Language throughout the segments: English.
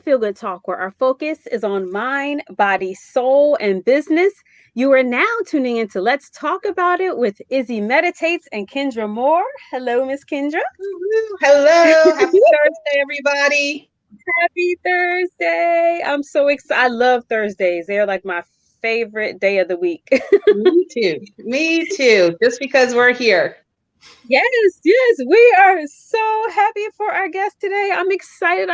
Feel Good Talk, where our focus is on mind, body, soul, and business. You are now tuning into Let's Talk About It with Izzy Meditates and Kendra Moore. Hello, Miss Kendra. Hello. Happy Thursday, everybody. Happy Thursday. I'm so excited. I love Thursdays. They're like my favorite day of the week. Me too. Me too. Just because we're here. Yes, we are so happy for our guest today. I'm excited.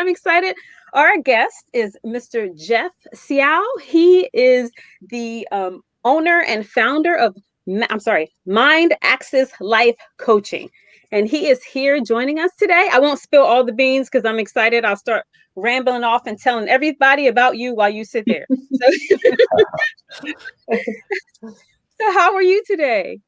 Our guest is Mr. Geoff Seow. He is the owner and founder of, Mind Access Life Coaching. And he is here joining us today. I won't spill all the beans because I'm excited. I'll start rambling off and telling everybody about you while you sit there. So how are you today?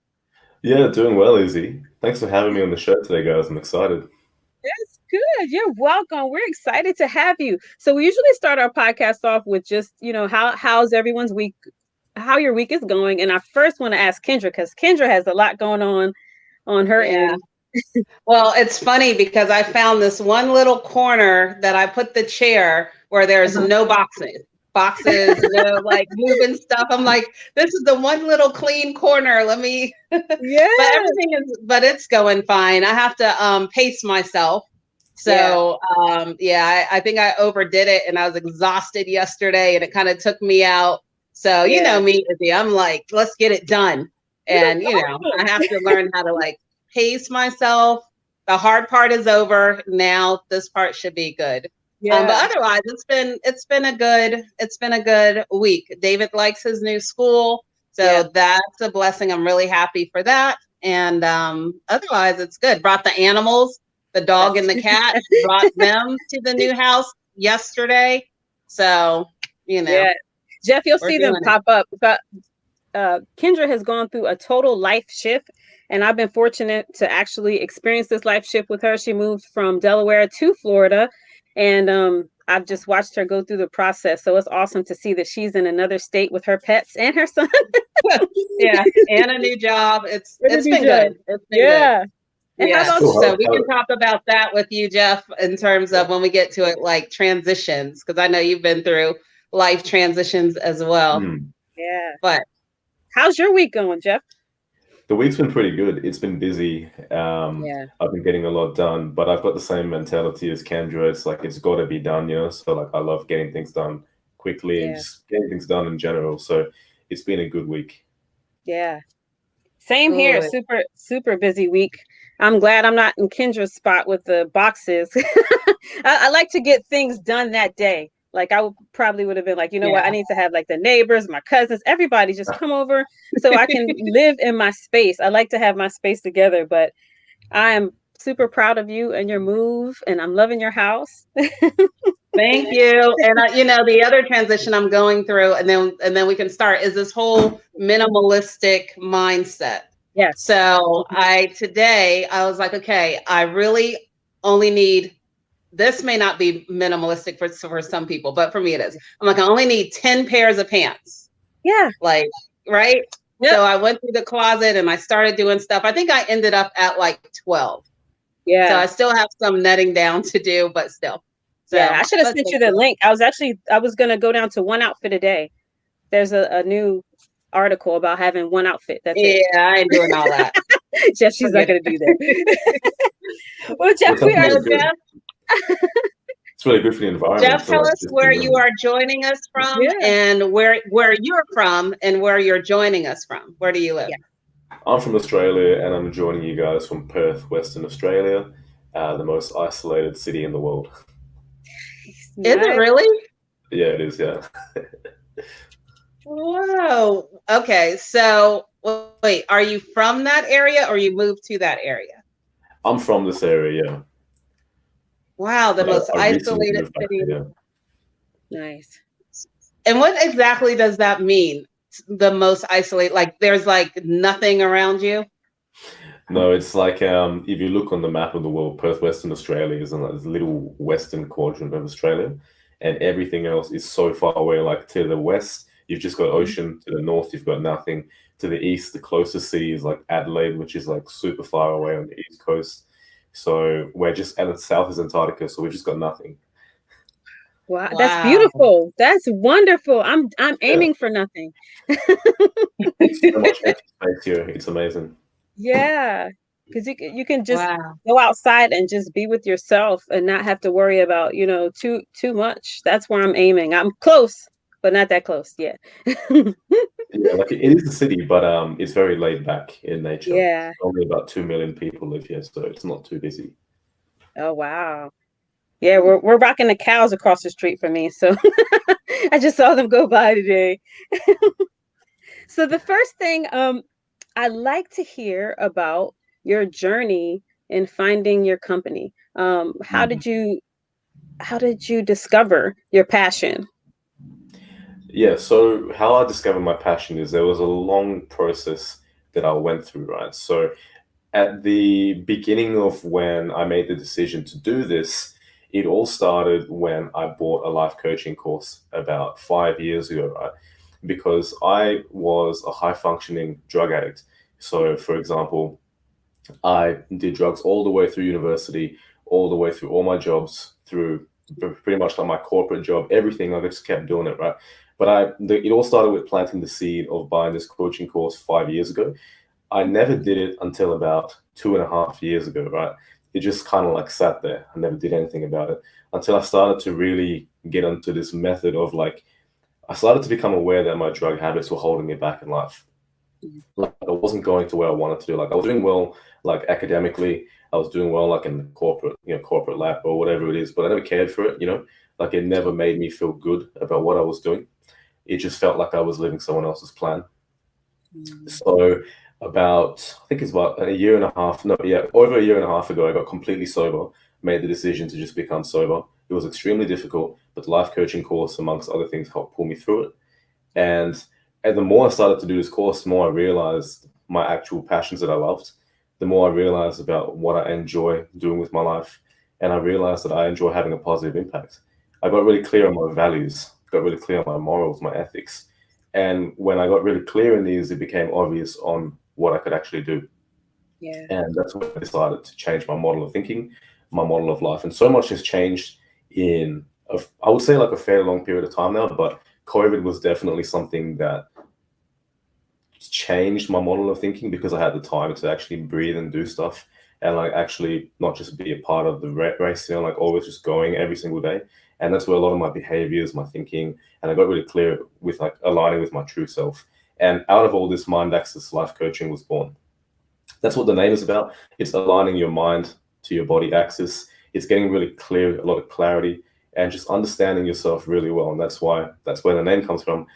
Yeah, doing well, Izzy. Thanks for having me on the show today, guys. I'm excited. That's good. You're welcome. We're excited to have you. So we usually start our podcast off with just, how's everyone's week, how your week is going. And I first want to ask Kendra, because Kendra has a lot going on her end. Well, it's funny because I found this one little corner that I put the chair where there's no boxes, no like moving stuff. I'm like, this is the one little clean corner. Let me, but it's going fine. I have to pace myself. So I think I overdid it and I was exhausted yesterday and it kind of took me out. So, you know me, Izzy, I'm like, let's get it done. And, I have to learn how to like pace myself. The hard part is over. Now this part should be good. But otherwise, it's been a good week. David likes his new school, so that's a blessing. I'm really happy for that. And otherwise, it's good. Brought the animals, the dog and the cat. Brought them to the new house yesterday. So Geoff, you'll see them pop up. But Kendra has gone through a total life shift. And I've been fortunate to actually experience this life shift with her. She moved from Delaware to Florida. And I've just watched her go through the process. So it's awesome to see that she's in another state with her pets and her son. And a new job. It's been good. It's been good. And how about so we can talk about that with you, Geoff, in terms of when we get to it, like transitions, because I know you've been through life transitions as well. Yeah. But how's your week going, Geoff? The week's been pretty good. It's been busy. I've been getting a lot done, but I've got the same mentality as Kendra. It's like, it's got to be done, So like, I love getting things done quickly and just getting things done in general. So it's been a good week. Yeah. Same here. Super busy week. I'm glad I'm not in Kendra's spot with the boxes. I like to get things done that day. Like I probably would have been like, what? I need to have like the neighbors, my cousins, everybody just come over so I can live in my space. I like to have my space together, but I am super proud of you and your move, and I'm loving your house. Thank you. And the other transition I'm going through, and then we can start, is this whole minimalistic mindset. Yeah. So today I was like, okay, I really only need. This may not be minimalistic for some people, but for me it is. I'm like, I only need 10 pairs of pants. Yeah. Like, right? Yep. So I went through the closet and I started doing stuff. I think I ended up at like 12. Yeah. So I still have some netting down to do, but still. So, I should have sent you the link. I was going to go down to one outfit a day. There's a new article about having one outfit. That's it. Yeah, I ain't doing all that. Geoff, she's not going to do that. Well, Geoff, we are Geoff. It's really good for the environment. Geoff, tell us where you are joining us from and where you're from and where you're joining us from. Where do you live? Yeah. I'm from Australia and I'm joining you guys from Perth, Western Australia, the most isolated city in the world. Is it really? Yeah, it is, yeah. Whoa. Okay, so wait, are you from that area or you moved to that area? I'm from this area, yeah. Wow, the most isolated city. Nice. And what exactly does that mean? The most isolated, like there's like nothing around you? No, it's like if you look on the map of the world, Perth, Western Australia is in like this little western quadrant of Australia, and everything else is so far away. Like to the west, you've just got ocean. To the north, you've got nothing. To the east, the closest city is like Adelaide, which is like super far away on the east coast. So we're just, and the south is Antarctica, so we've just got nothing. Wow, that's Wow. beautiful. That's wonderful. I'm Yeah, aiming for nothing. so much empty space here. It's amazing. Yeah, because you can just Wow. go outside and just be with yourself and not have to worry about, too much. That's where I'm aiming. I'm close, but not that close yet. Yeah, like it is a city, but it's very laid back in nature. Yeah. Only about 2 million people live here, so it's not too busy. Oh, wow. Yeah, we're rocking the cows across the street from me, so I just saw them go by today. So the first thing I like to hear about your journey in finding your company. How did you discover your passion? Yeah, so how I discovered my passion is there was a long process that I went through, right? So at the beginning of when I made the decision to do this, it all started when I bought a life coaching course about 5 years ago, right? Because I was a high functioning drug addict. So, for example, I did drugs all the way through university, all the way through all my jobs, through pretty much like my corporate job, everything. I just kept doing it, right? But it all started with planting the seed of buying this coaching course 5 years ago. I never did it until about 2.5 years ago, right? It just kind of like sat there. I never did anything about it until I started to really get into this method of like, I started to become aware that my drug habits were holding me back in life. Mhm. Like I wasn't going to where I wanted to do. Like I was doing well, like academically, I was doing well, like in the corporate lab or whatever it is, but I never cared for it. Like it never made me feel good about what I was doing. It just felt like I was living someone else's plan. Mm. So I think it's about a year and a half, no, yeah, over a year and a half ago, I got completely sober, made the decision to just become sober. It was extremely difficult, but the life coaching course, amongst other things, helped pull me through it. And the more I started to do this course, the more I realized my actual passions that I loved, the more I realized about what I enjoy doing with my life. And I realized that I enjoy having a positive impact. I got really clear on my values, got really clear on my morals, my ethics. And when I got really clear in these, it became obvious on what I could actually do. Yeah. And that's when I decided to change my model of thinking, my model of life. And so much has changed in, I would say, like a fairly long period of time now, but COVID was definitely something that changed my model of thinking because I had the time to actually breathe and do stuff and like actually not just be a part of the rat race, like always just going every single day. And that's where a lot of my behaviors, my thinking, and I got really clear with like aligning with my true self. And out of all this, Mind Access Life Coaching was born. That's what the name is about. It's aligning your mind to your body axis. It's getting really clear, a lot of clarity, and just understanding yourself really well. And that's where the name comes from.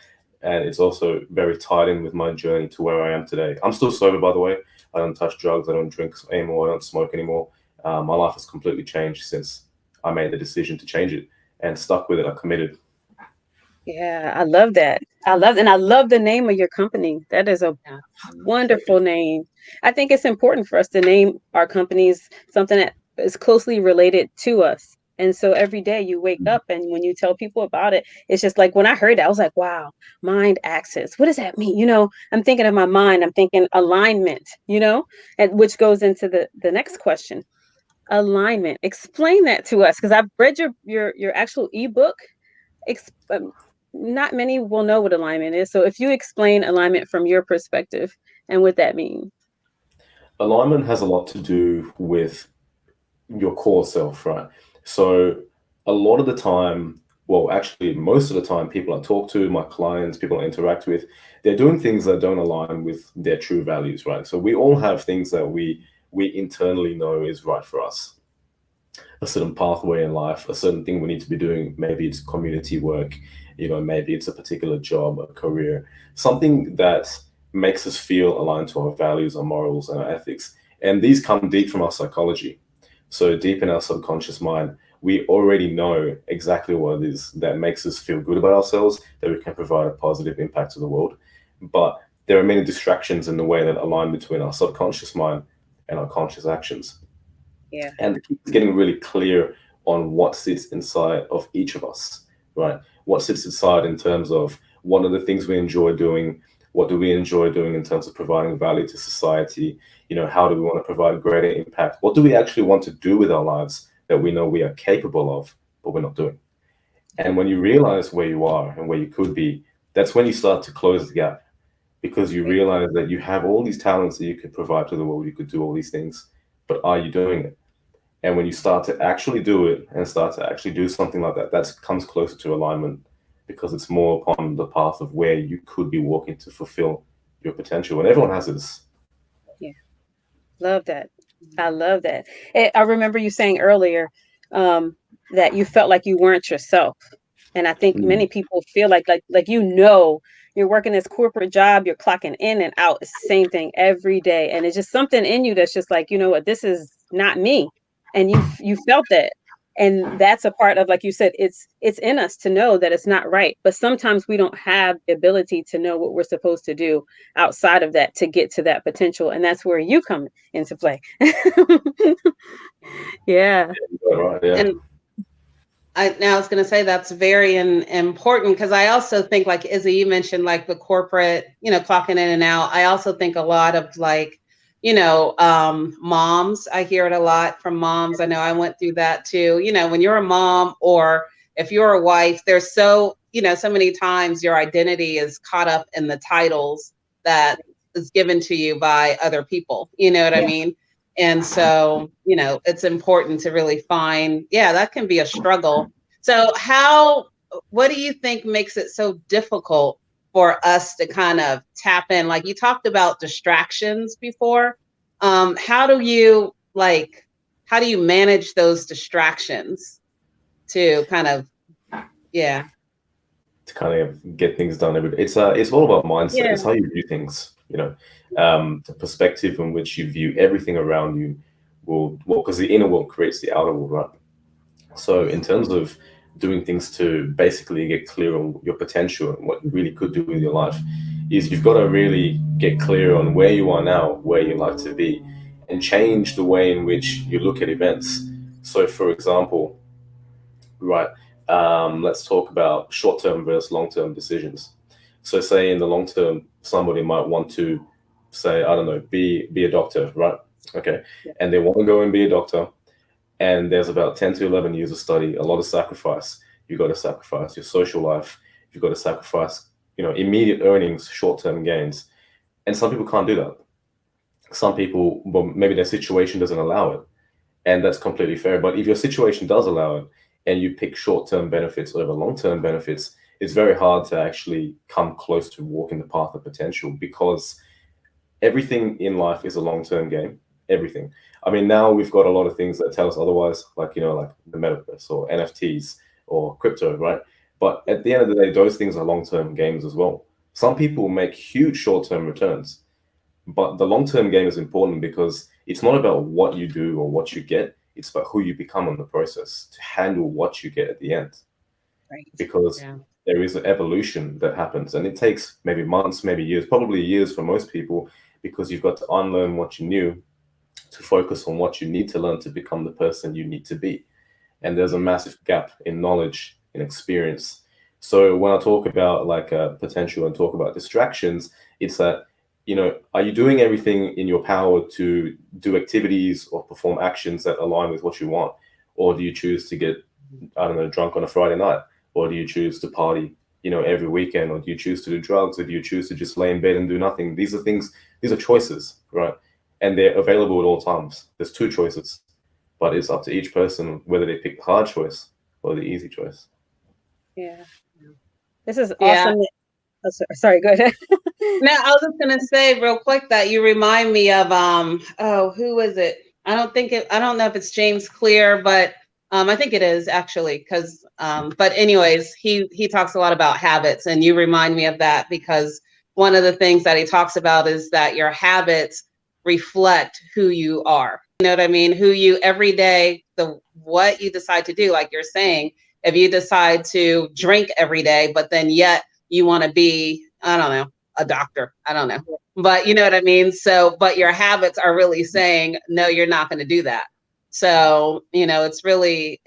And it's also very tied in with my journey to where I am today. I'm still sober, by the way. I don't touch drugs. I don't drink anymore. I don't smoke anymore. My life has completely changed since I made the decision to change it and stuck with it. I committed. Yeah, I love that. I love the name of your company. That is a Yeah. Thank you. wonderful name. I think it's important for us to name our companies something that is closely related to us. And so every day you wake up and when you tell people about it, it's just like when I heard that, I was like, wow, mind access. What does that mean? I'm thinking of my mind, I'm thinking alignment, and which goes into the next question. Alignment. Explain that to us because I've read your actual ebook. Ex- um, Not many will know what alignment is. So if you explain alignment from your perspective and what that means. Alignment has a lot to do with your core self, right? So a lot of the time, well, actually, most of the time, people I talk to, my clients, people I interact with, they're doing things that don't align with their true values, right? So we all have things that we internally know is right for us, a certain pathway in life, a certain thing we need to be doing. Maybe it's community work, maybe it's a particular job, a career, something that makes us feel aligned to our values, our morals, and our ethics. And these come deep from our psychology. So deep in our subconscious mind, we already know exactly what it is that makes us feel good about ourselves, that we can provide a positive impact to the world. But there are many distractions in the way that align between our subconscious mind and our conscious actions. Yeah. And the key is getting really clear on what sits inside of each of us, right? What sits inside in terms of what are the things we enjoy doing? What do we enjoy doing in terms of providing value to society? How do we want to provide greater impact? What do we actually want to do with our lives that we know we are capable of, but we're not doing? And when you realize where you are and where you could be, that's when you start to close the gap, because you realize that you have all these talents that you could provide to the world. You could do all these things, but are you doing it? And when you start to actually do it and start to actually do something like that, that comes closer to alignment, because it's more upon the path of where you could be walking to fulfill your potential. And everyone has this. Yeah. Love that. I love that. I remember you saying earlier that you felt like you weren't yourself. And I think Mm. many people feel like you're working this corporate job, you're clocking in and out. It's the same thing every day. And it's just something in you that's just like, you know what, this is not me. And you felt that. And that's a part of, like you said, it's in us to know that it's not right. But sometimes we don't have the ability to know what we're supposed to do outside of that to get to that potential. And that's where you come into play. Yeah. Right, yeah. And now I was going to say that's very important, because I also think, like Izzy, you mentioned like the corporate, clocking in and out. I also think a lot of like, moms. I hear it a lot from moms. I know I went through that too. When you're a mom, or if you're a wife, there's so many times your identity is caught up in the titles that is given to you by other people. You know what I mean? And so, it's important to really find, that can be a struggle. So what do you think makes it so difficult for us to kind of tap in? Like you talked about distractions before. How do you manage those distractions to kind of, to kind of get things done every day? It's all about mindset. Yeah. It's how you view things, the perspective in which you view everything around you because the inner world creates the outer world, right? So in terms of doing things to basically get clear on your potential and what you really could do with your life, is you've got to really get clear on where you are now, where you'd like to be, and change the way in which you look at events. So for example, right, let's talk about short-term versus long-term decisions. So say in the long term, somebody might want to say, I don't know, be a doctor, right? Okay. And they want to go and be a doctor. And there's about 10 to 11 years of study, a lot of sacrifice. You've got to sacrifice your social life. You've got to sacrifice, immediate earnings, short-term gains. And some people can't do that. Some people, well, maybe their situation doesn't allow it. And that's completely fair. But if your situation does allow it, and you pick short-term benefits over long-term benefits, it's very hard to actually come close to walking the path of potential, because everything in life is a long-term game. Everything. I mean, now we've got a lot of things that tell us otherwise, like, like the metaverse or NFTs or crypto, right? But at the end of the day, those things are long-term games as well. Some people make huge short-term returns, but the long-term game is important, because it's not about what you do or what you get. It's about who you become in the process to handle what you get at the end. Right. Because there is an evolution that happens, and it takes maybe months, maybe years, probably years for most people, because you've got to unlearn what you knew to focus on what you need to learn to become the person you need to be. And there's a massive gap in knowledge and experience. So when I talk about like potential and talk about distractions, it's that, are you doing everything in your power to do activities or perform actions that align with what you want? Or do you choose to get, I don't know, drunk on a Friday night? Or do you choose to party, every weekend? Or do you choose to do drugs? Or do you choose to just lay in bed and do nothing? These are choices, right? And they're available at all times. There's two choices, but it's up to each person whether they pick the hard choice or the easy choice. Yeah. This is awesome. Oh, sorry, go ahead. No, I was just gonna say real quick that you remind me of who is it? I don't know if it's James Clear, but I think it is actually, because but anyways, he talks a lot about habits, and you remind me of that, because one of the things that he talks about is that your habits reflect who you are. You know what I mean? Who you every day, what you decide to do, like you're saying, if you decide to drink every day, but then yet you want to be, I don't know, a doctor. I don't know. But you know what I mean? So, but your habits are really saying, no, you're not going to do that. So, it's really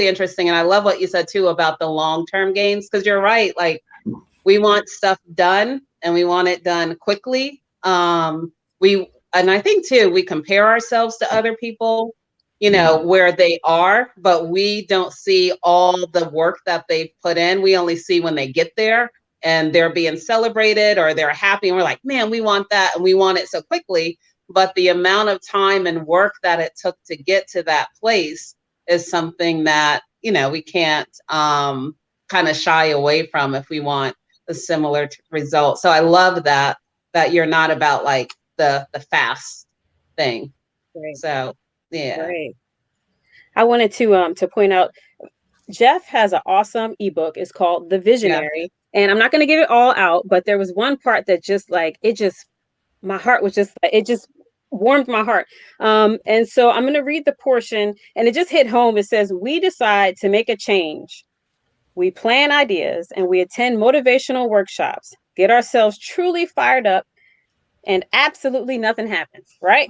interesting. And I love what you said too about the long-term gains, because you're right. Like, we want stuff done, and we want it done quickly. And I think too, we compare ourselves to other people. where they are, but we don't see all the work that they've put in. We only see when they get there and they're being celebrated or they're happy. And we're like, man, we want that. And we want it so quickly. But the amount of time and work that it took to get to that place is something that, we can't kind of shy away from if we want a similar result. So I love that you're not about like the fast thing. Right. So yeah. Right. I wanted to point out, Geoff has an awesome ebook. It's called The Visionary. And I'm not going to give it all out, but there was one part that my heart was it just warmed my heart. And so I'm going to read the portion, and it just hit home. It says, we decide to make a change. We plan ideas and we attend motivational workshops, get ourselves truly fired up, and absolutely nothing happens, right?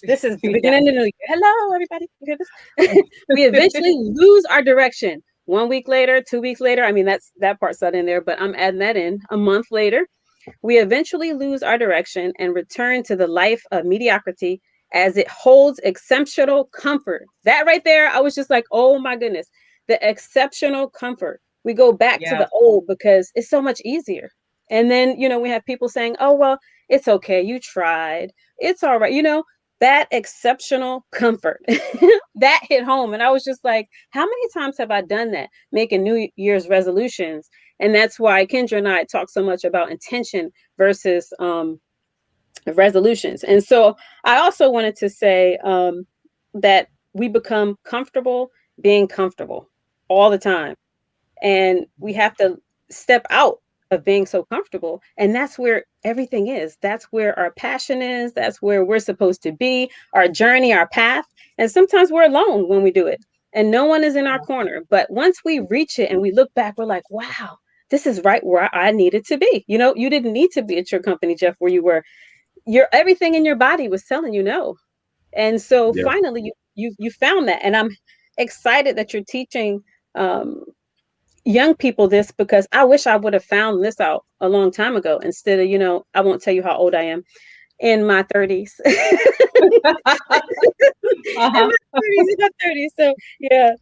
This is the beginning of the new year. Hello, everybody. You hear this? We eventually lose our direction. 1 week later, 2 weeks later. I mean, that part's not in there, but I'm adding that in. A month later, we eventually lose our direction and return to the life of mediocrity as it holds exceptional comfort. That right there, I was just like, oh my goodness, the exceptional comfort. We go back to the old because it's so much easier. And then, we have people saying, oh, well, it's okay. You tried. It's all right. That exceptional comfort that hit home. And I was just like, how many times have I done that? Making New Year's resolutions. And that's why Kendra and I talk so much about intention versus resolutions. And so I also wanted to say that we become comfortable being comfortable all the time. And we have to step out of being so comfortable. And that's where everything is. That's where our passion is. That's where we're supposed to be, our journey, our path. And sometimes we're alone when we do it and no one is in our corner. But once we reach it and we look back, we're like, wow, this is right where I needed to be. You didn't need to be at your company, Geoff, where you were. Everything in your body was telling you no. And so finally you found that. And I'm excited that you're teaching young people this, because I wish I would have found this out a long time ago instead of, I won't tell you how old I am, in my 30s. In my 30s. So yeah.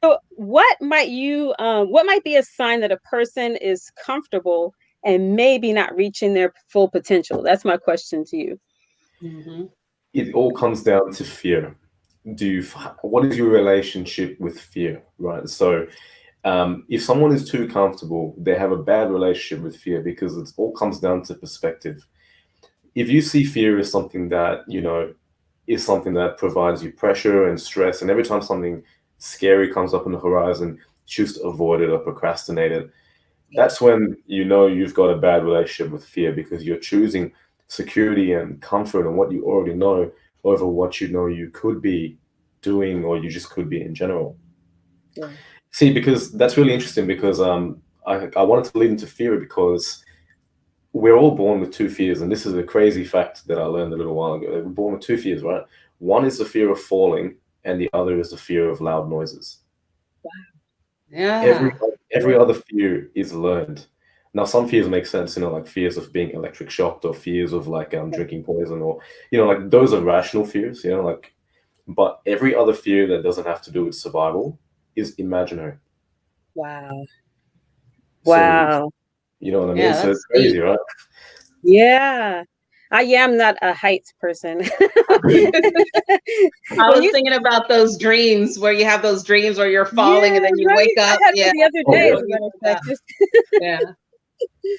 So what might be a sign that a person is comfortable and maybe not reaching their full potential? That's my question to you. Mm-hmm. It all comes down to fear. What is your relationship with fear, right? So if someone is too comfortable, they have a bad relationship with fear, because it all comes down to perspective. If you see fear as something that, is something that provides you pressure and stress, and every time something scary comes up on the horizon, choose to avoid it or procrastinate it, that's when you've got a bad relationship with fear, because you're choosing security and comfort and what you already know over what you could be doing, or you just could be in general. Yeah. See, because that's really interesting, because I wanted to lead into fear, because we're all born with two fears. And this is a crazy fact that I learned a little while ago. We're born with two fears, right? One is the fear of falling, and the other is the fear of loud noises. Wow. Yeah. Every other fear is learned. Now, some fears make sense, like fears of being electric shocked, or fears of like drinking poison, or, like those are rational fears, but every other fear that doesn't have to do with survival is imaginary. Wow. So, wow. You know what I mean? So it's crazy, deep. Right? Yeah. I am not a heights person. I was thinking about those dreams where you have those dreams where you're falling and then you wake up. I had the other day, as a matter of fact. Yeah.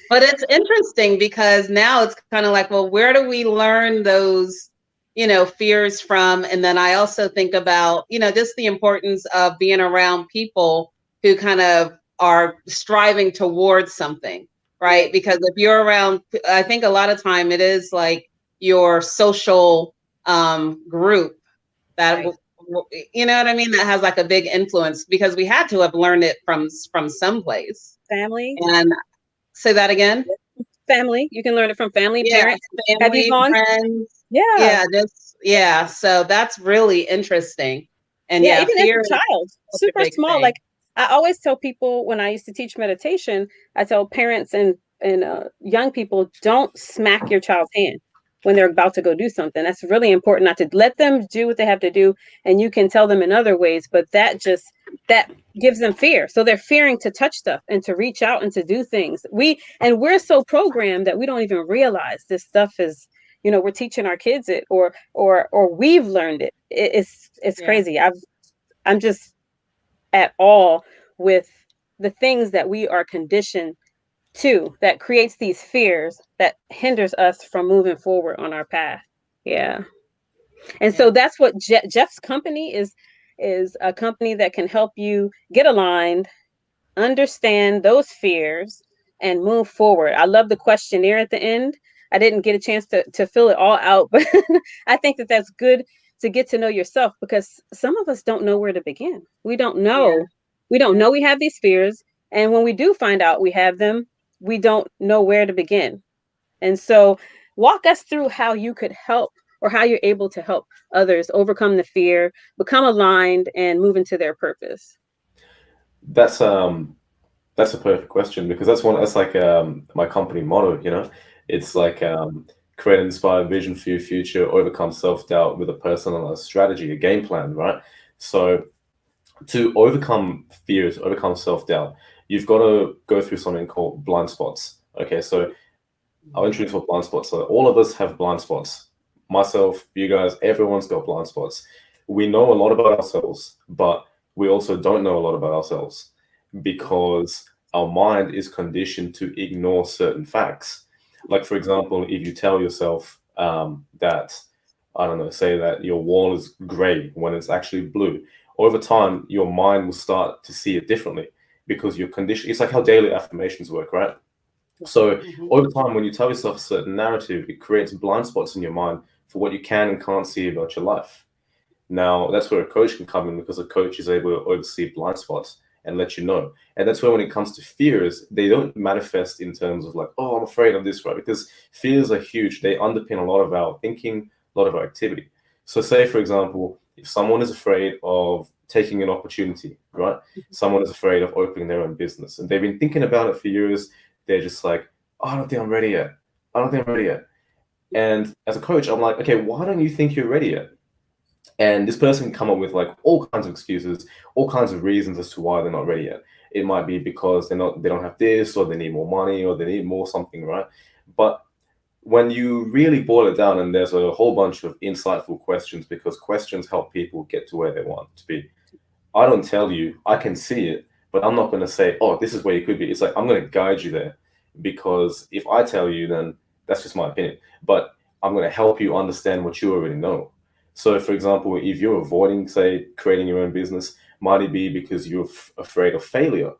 But it's interesting, because now it's kind of like, well, where do we learn those, fears from? And then I also think about, just the importance of being around people who kind of are striving towards something, right? Because if you're around, I think a lot of time it is like your social group that, you know what I mean? That has like a big influence, because we had to have learned it from someplace. Family. And say that again. Family. You can learn it from family, parents. Family, have you gone? Friends. Yeah. So that's really interesting. And even as a child, super small. Thing. Like I always tell people when I used to teach meditation, I tell parents and young people, don't smack your child's hand. when they're about to go do something. That's really important, not to let them do what they have to do. And you can tell them in other ways, but that gives them fear. So they're fearing to touch stuff and to reach out and to do things. We're so programmed that we don't even realize this stuff is, we're teaching our kids it, or we've learned it. It's Yeah. crazy. I'm just at all with the things that we are conditioned to, that creates these fears that hinders us from moving forward on our path. Yeah. And so Yeah. that's what Geoff's company is a company that can help you get aligned, understand those fears, and move forward. I love the questionnaire at the end. I didn't get a chance to fill it all out, but I think that that's good to get to know yourself, because some of us don't know where to begin. We don't Yeah. know. We don't Yeah. know we have these fears. And when we do find out we have them, we don't know where to begin. And so, walk us through how you could help, or how you're able to help others overcome the fear, become aligned, and move into their purpose. That's That's a perfect question, because that's like my company motto, you know. It's like create an inspired vision for your future, overcome self-doubt with a personalized strategy, a game plan, right? So to overcome fears, overcome self-doubt, you've got to go through something called blind spots. Okay, so I'll introduce what blind spots are. All of us have blind spots. Myself, you guys, everyone's got blind spots. We know a lot about ourselves, but we also don't know a lot about ourselves, because our mind is conditioned to ignore certain facts. Like, for example, if you tell yourself that, I don't know, say that your wall is gray when it's actually blue, over time, your mind will start to see it differently, because you're conditioned. It's like how daily affirmations work, right? So Mhm. over time, when you tell yourself a certain narrative, it creates blind spots in your mind for what you can and can't see about your life. Now, that's where a coach can come in, because a coach is able to oversee blind spots and let you know. And that's where, when it comes to fears, they don't manifest in terms of like, oh, I'm afraid of this, right? Because fears are huge. They underpin a lot of our thinking, a lot of our activity. So, say, for example, if someone is afraid of taking an opportunity, right? Someone is afraid of opening their own business, and they've been thinking about it for years. They're just like, oh, I don't think I'm ready yet. I don't think I'm ready yet. And as a coach, I'm like, okay, why don't you think you're ready yet? And this person can come up with like all kinds of excuses, all kinds of reasons as to why they're not ready yet. It might be because they don't have this, or they need more money, or they need more something, right? But when you really boil it down, and there's a whole bunch of insightful questions, because questions help people get to where they want to be. I don't tell you, I can see it, but I'm not going to say, oh, this is where you could be. It's like, I'm going to guide you there, because if I tell you, then that's just my opinion. But I'm going to help you understand what you already know. So, for example, if you're avoiding, say, creating your own business, might it be because you're afraid of failure?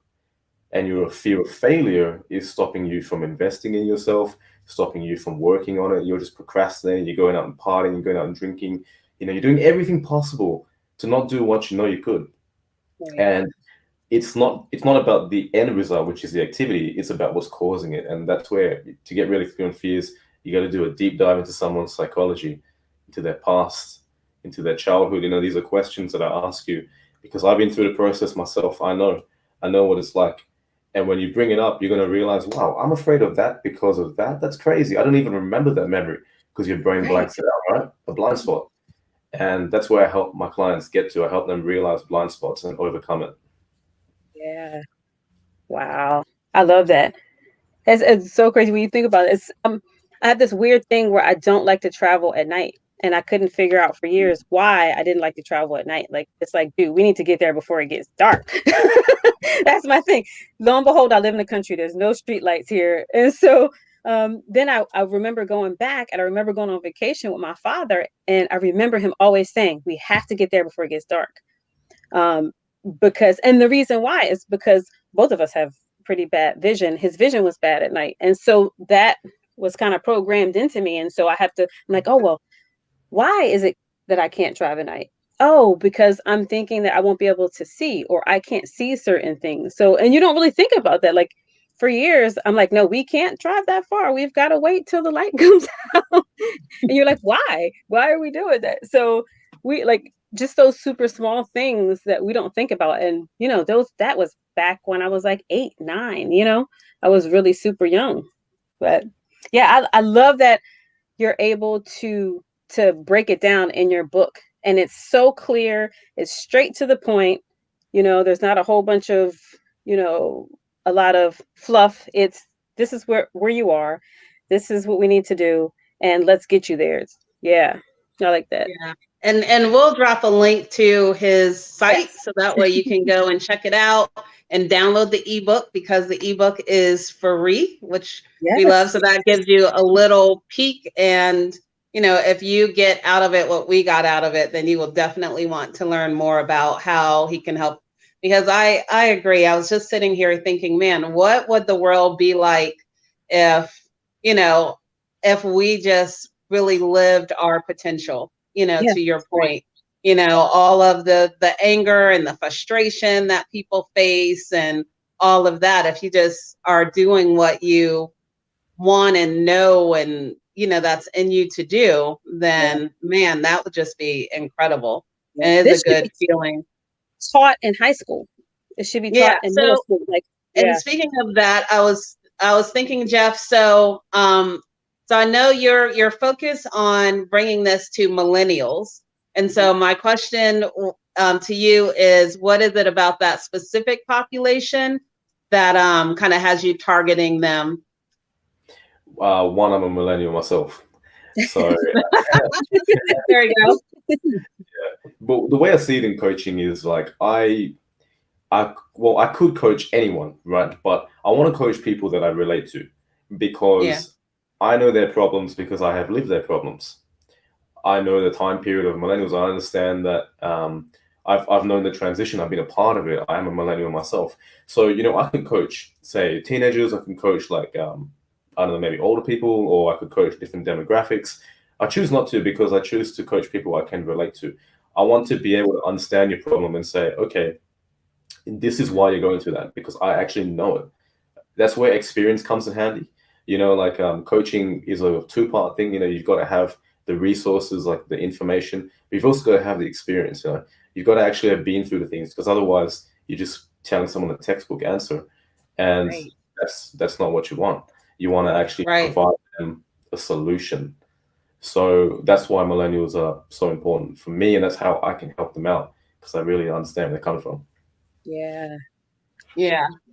And your fear of failure is stopping you from investing in yourself, stopping you from working on it. You're just procrastinating. You're going out and partying, you're going out and drinking. You know, you're doing everything possible to not do what you know you could. Right. And it's not about the end result, which is the activity. It's about what's causing it. And that's where, to get really clear on fears, you got to do a deep dive into someone's psychology, into their past, into their childhood. You know, these are questions that I ask you, because I've been through the process myself. I know what it's like. And when you bring it up, you're going to realize, wow, I'm afraid of that because of that. That's crazy. I don't even remember that memory, because your brain Right. blanks it out, right? A blind spot. And that's where I help my clients get to. I help them realize blind spots and overcome it. Yeah. Wow. I love that. It's so crazy when you think about it. I have this weird thing where I don't like to travel at night. And I couldn't figure out for years why I didn't like to travel at night. Like, it's like, dude, we need to get there before it gets dark. That's my thing. Lo and behold, I live in the country. There's no street lights here. And so then I remember going back, and I remember going on vacation with my father. And I remember him always saying, we have to get there before it gets dark. um, and the reason why is because both of us have pretty bad vision. His vision was bad at night, and so that was kind of programmed into me. And so I'm like, oh well, why is it that I can't drive at night? Oh, because I'm thinking that I won't be able to see, or I can't see certain things. So, and you don't really think about that. Like, for years, I'm like, no, we can't drive that far. We've got to wait till the light comes out. And you're like, why? Why are we doing that? So we like just those super small things that we don't think about. And that was back when I was like 8, 9, I was really super young. But yeah, I love that you're able to break it down in your book. And it's so clear, it's straight to the point. There's not a whole bunch of, a lot of fluff. It's this is where you are. This is what we need to do, and let's get you there. Yeah. I like that. Yeah. And we'll drop a link to his site, Yes. so that way you can go and check it out and download the ebook, because the ebook is free, which we love. Yes. So that gives you a little peek. And, if you get out of it what we got out of it, then you will definitely want to learn more about how he can help. Because I agree. I was just sitting here thinking, man, what would the world be like if, if we just really lived our potential, Yeah. to your point, all of the anger and the frustration that people face and all of that. If you just are doing what you want and know, and, that's in you to do, then man, that would just be incredible. And it is This a good feeling. taught in high school. It should be taught in middle school. And speaking of that, I was thinking, Geoff, so I know you're focused on bringing this to millennials. And so my question to you is, what is it about that specific population that kind of has you targeting them? One, I'm a millennial myself. So there you go. Yeah. But the way I see it in coaching is like I could coach anyone, right? But I want to coach people that I relate to, because I know their problems because I have lived their problems. I know the time period of millennials. I understand that I've known the transition. I've been a part of it. I am a millennial myself. So, I can coach, say, teenagers. I can coach like, I don't know, maybe older people, or I could coach different demographics. I choose not to, because I choose to coach people I can relate to. I want to be able to understand your problem and say, okay, this is why you're going through that, because I actually know it. That's where experience comes in handy. Coaching is a two-part thing. You've got to have the resources, like the information, but you've also got to have the experience. You've got to actually have been through the things, because otherwise you're just telling someone a textbook answer, and that's not what you want. You want to actually provide them a solution. So that's why millennials are so important for me, and that's how I can help them out, because I really understand where they're coming from. Yeah.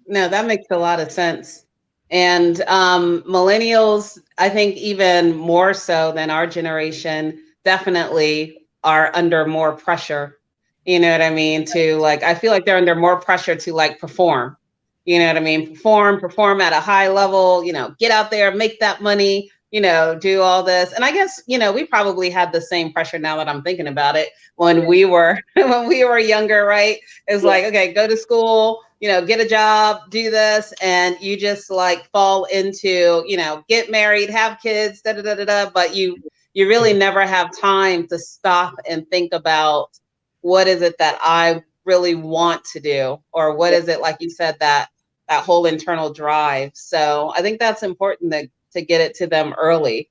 No, that makes a lot of sense. And millennials, I think even more so than our generation, definitely are under more pressure. You know what I mean? To I feel like they're under more pressure to perform. You know what I mean? Perform at a high level, get out there, make that money, do all this. And I guess, we probably had the same pressure, now that I'm thinking about it, when we were younger, right? It's like, okay, go to school, get a job, do this, and you just fall into, get married, have kids, but you really never have time to stop and think about, what is it that I really want to do? Or what is it, like you said, that whole internal drive. So I think that's important to get it to them early.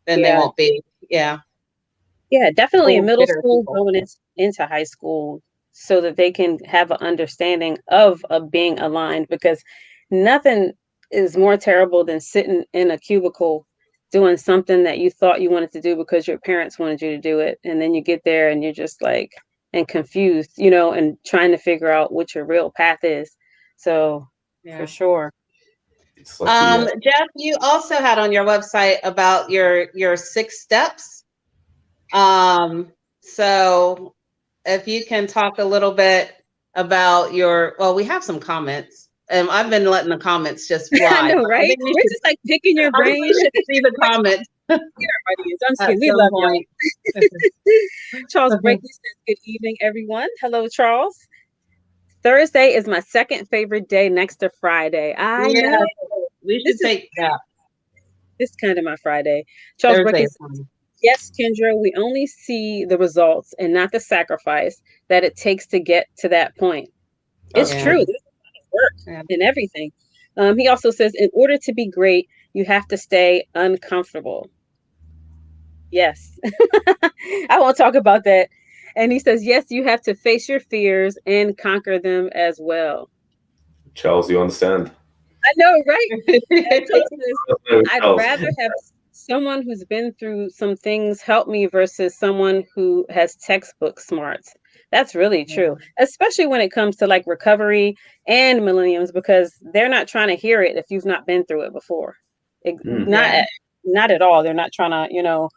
Then they won't be, definitely in middle school, going into high school, so that they can have an understanding of being aligned, because nothing is more terrible than sitting in a cubicle doing something that you thought you wanted to do because your parents wanted you to do it. And then you get there and you're just and confused, and trying to figure out what your real path is. So for sure. Geoff, you also had on your website about your 6 steps. So if you can talk a little bit about we have some comments. I've been letting the comments just fly. I know, right? We're just picking your brain. You should see the comments. I'm kidding. We love y'all. Charles Brakey says, good evening, everyone. Hello, Charles. Thursday is my second favorite day next to Friday. I know. We should take that. This is kind of my Friday. Charles Brakey says, yes, Kendra, we only see the results and not the sacrifice that it takes to get to that point. It's true. There's a lot of work and everything. He also says, in order to be great, you have to stay uncomfortable. Yes. I won't talk about that. And he says, yes, you have to face your fears and conquer them as well. Charles, you understand? I know, right? I'd rather have someone who's been through some things help me versus someone who has textbook smarts. That's really true, especially when it comes to like recovery and millenniums, because they're not trying to hear it if you've not been through it before. Yeah. Not at all. They're not trying to,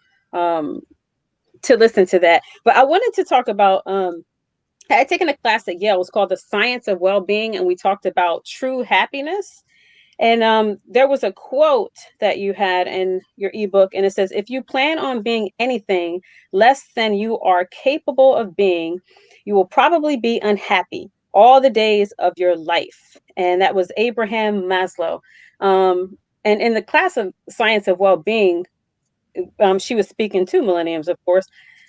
to listen to that. But I wanted to talk about I had taken a class at Yale. It was called The Science of Well-Being, and we talked about true happiness. And there was a quote that you had in your ebook, and it says, if you plan on being anything less than you are capable of being, you will probably be unhappy all the days of your life. And that was Abraham Maslow. And in the class of Science of Well-Being, she was speaking to millenniums, of course,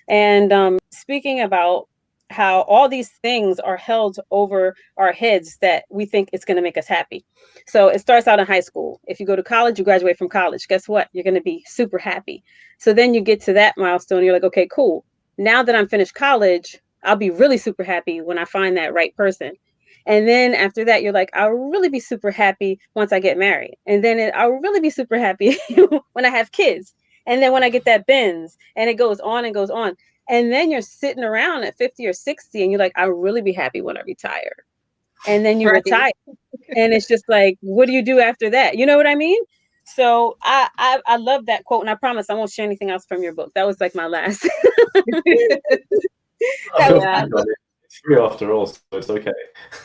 and speaking about how all these things are held over our heads that we think it's going to make us happy. So it starts out in high school. If you go to college, you graduate from college. Guess what? You're going to be super happy. So then you get to that milestone. You're like, okay, cool. Now that I'm finished college, I'll be really super happy when I find that right person. And then after that, you're like, I'll really be super happy once I get married. And then I'll really be super happy when I have kids. And then when I get that Benz, and it goes on and goes on. And then you're sitting around at 50 or 60 and you're like, I'll really be happy when I retire. And then you Right. retire. And it's just like, what do you do after that? You know what I mean? So I love that quote, and I promise I won't share anything else from your book. That was like my last. I That feel was Yeah. bad about it. It's free after all, so it's okay.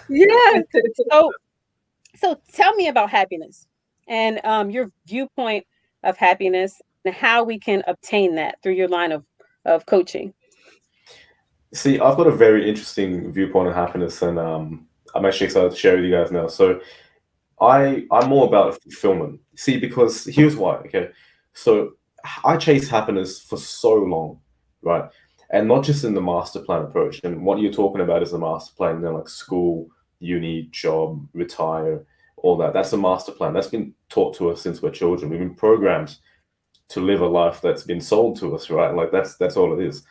yeah. So tell me about happiness and your viewpoint of happiness and how we can obtain that through your line of coaching. See, I've got a very interesting viewpoint on happiness, and I'm actually excited to share with you guys now. So I'm more about fulfillment. See, because here's why. Okay, so I chased happiness for so long, right? And not just in the master plan approach. And what you're talking about is the master plan, like school, uni, job, retire, all that. That's a master plan. That's been taught to us since we're children. We've been programmed to live a life that's been sold to us, right? Like that's all it is.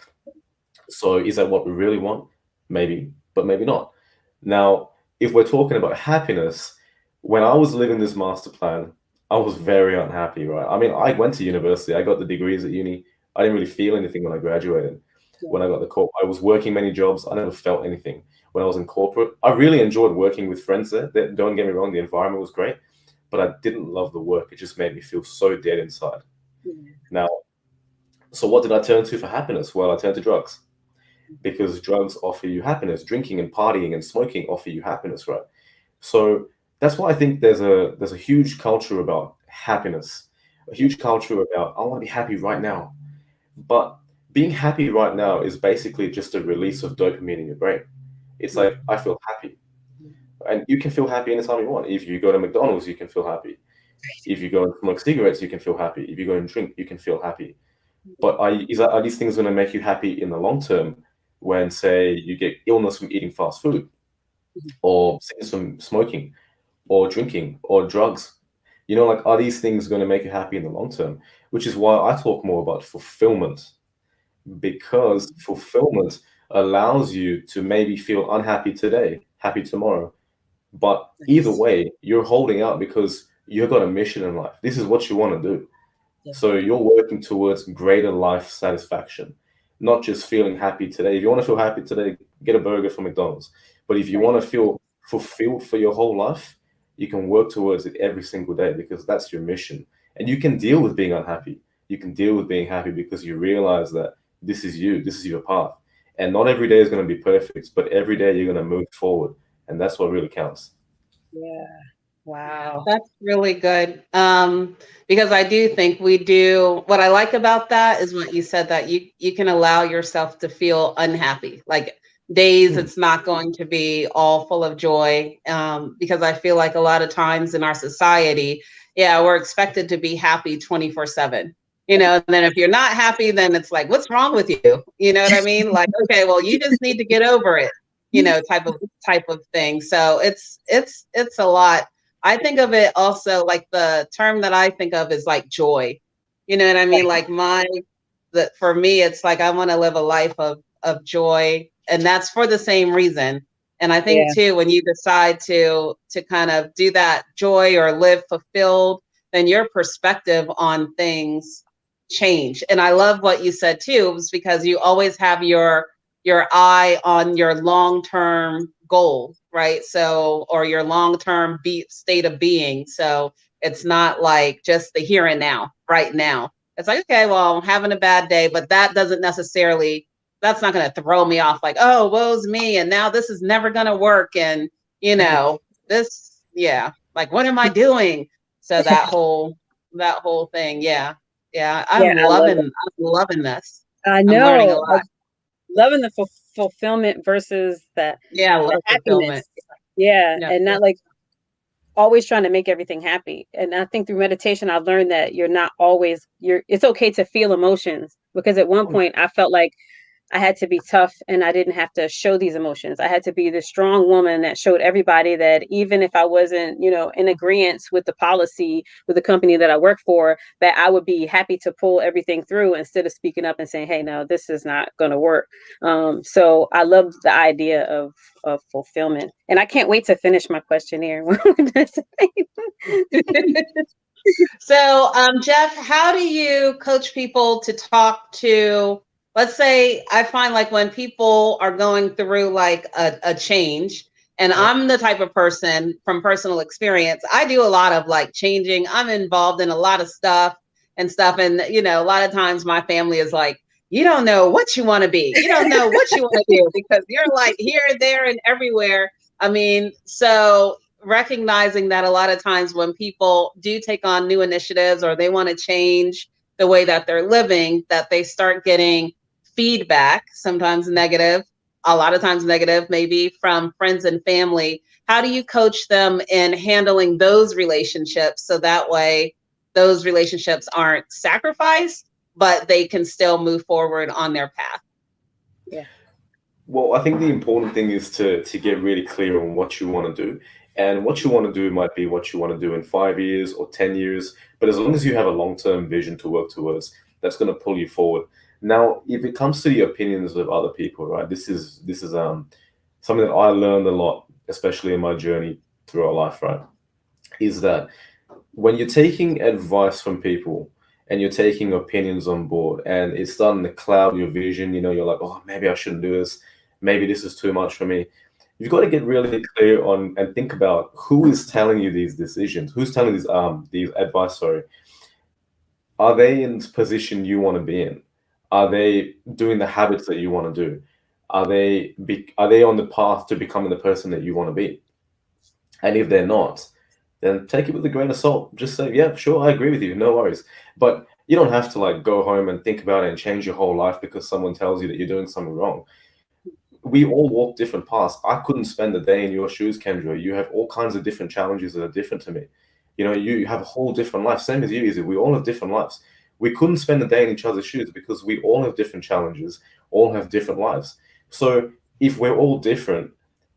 So is that what we really want? Maybe, but maybe not. Now, if we're talking about happiness, when I was living this master plan, I was very unhappy, right? I mean, I went to university, I got the degrees at uni. I didn't really feel anything when I graduated. When I got the call, I was working many jobs. I never felt anything. When I was in corporate, I really enjoyed working with friends there. Don't get me wrong, the environment was great, but I didn't love the work. It just made me feel so dead inside. Now, so what did I turn to for happiness? Well, I turned to drugs because drugs offer you happiness. Drinking and partying and smoking offer you happiness, right? So that's why I think there's a huge culture about happiness, a huge culture about I want to be happy right now. But being happy right now is basically just a release of dopamine in your brain. It's like I feel happy, and you can feel happy anytime you want. If you go to McDonald's, you can feel happy. If you go and smoke cigarettes, you can feel happy. If you go and drink, you can feel happy. But are these things going to make you happy in the long term? When, say, you get illness from eating fast food, or sickness from smoking, or drinking, or drugs, like, are these things going to make you happy in the long term? Which is why I talk more about fulfillment, because fulfillment allows you to maybe feel unhappy today, happy tomorrow. But either way, you're holding out because you've got a mission in life. This is what you want to do. So you're working towards greater life satisfaction, not just feeling happy today. If you want to feel happy today, get a burger from McDonald's. But if you want to feel fulfilled for your whole life, you can work towards it every single day because that's your mission. And you can deal with being unhappy. You can deal with being happy because you realize that this is you, this is your path. And not every day is going to be perfect, but every day you're going to move forward. And that's what really counts. Yeah. Wow. That's really good. Because I do think we do. What I like about that is what you said, that you can allow yourself to feel unhappy. Like days, it's not going to be all full of joy. Because I feel like a lot of times in our society, we're expected to be happy 24/7. And then if you're not happy, then it's like, what's wrong with you? You know what I mean? Like, okay, well, you just need to get over it. Type of thing. So it's a lot. I think of it also like the term that I think of is like joy. You know what I mean? Like for me, it's like I want to live a life of joy, and that's for the same reason. And I think too, when you decide to kind of do that joy or live fulfilled, then your perspective on things change. And I love what you said too, was because you always have your eye on your long-term goal, right? So, or your long-term state of being. So it's not like just the here and now, right now. It's like, okay, well, I'm having a bad day, but that doesn't necessarily, that's not going to throw me off like, oh, woe's me. And now this is never going to work. And, you know, this, yeah, like, what am I doing? So that whole thing. Yeah. Yeah. Yeah, I love it. I'm loving this. I I'm learning a know. lot. Loving the fulfillment versus that Yeah. I the love fulfillment. happiness. Yeah. Yeah. And not like always trying to make everything happy. And I think through meditation, I've learned that it's okay to feel emotions, because at one point I felt like I had to be tough and I didn't have to show these emotions. I had to be the strong woman that showed everybody that even if I wasn't, in agreement with the policy with the company that I work for, that I would be happy to pull everything through instead of speaking up and saying, hey, no, this is not going to work. So I love the idea of fulfillment. And I can't wait to finish my questionnaire. So, Geoff, how do you coach people to talk to, let's say, I find like when people are going through like a change, and I'm the type of person from personal experience, I do a lot of like changing. I'm involved in a lot of stuff. And, a lot of times my family is like, you don't know what you want to be. You don't know what you want to do because you're like here, there, and everywhere. I mean, so recognizing that a lot of times when people do take on new initiatives or they want to change the way that they're living, that they start getting feedback, sometimes negative, a lot of times negative, maybe from friends and family. How do you coach them in handling those relationships so that way those relationships aren't sacrificed, but they can still move forward on their path? Yeah. Well, I think the important thing is to get really clear on what you want to do. And what you want to do might be what you want to do in 5 years or 10 years. But as long as you have a long-term vision to work towards, that's going to pull you forward. Now, if it comes to the opinions of other people, right, this is something that I learned a lot, especially in my journey through our life, right, is that when you're taking advice from people and you're taking opinions on board and it's starting to cloud your vision, you're like, oh, maybe I shouldn't do this. Maybe this is too much for me. You've got to get really clear on and think about who is telling you these decisions, who's telling these advice, sorry. Are they in the position you want to be in? Are they doing the habits that you want to do? Are they on the path to becoming the person that you want to be? And if they're not, then take it with a grain of salt. Just say, yeah, sure, I agree with you. No worries. But you don't have to like go home and think about it and change your whole life because someone tells you that you're doing something wrong. We all walk different paths. I couldn't spend a day in your shoes, Kendra. You have all kinds of different challenges that are different to me. You have a whole different life. Same as you, Izzy. We all have different lives. We couldn't spend a day in each other's shoes because we all have different challenges, all have different lives. So if we're all different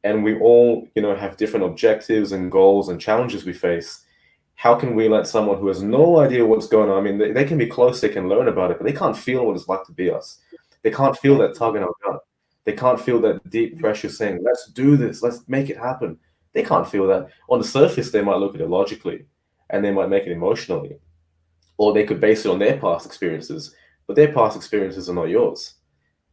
and we all, have different objectives and goals and challenges we face, how can we let someone who has no idea what's going on? I mean, they can be close, they can learn about it, but they can't feel what it's like to be us. They can't feel that tug in our gut. They can't feel that deep pressure saying, let's do this, let's make it happen. They can't feel that. On the surface, they might look at it logically and they might make it emotionally, or they could base it on their past experiences, but their past experiences are not yours.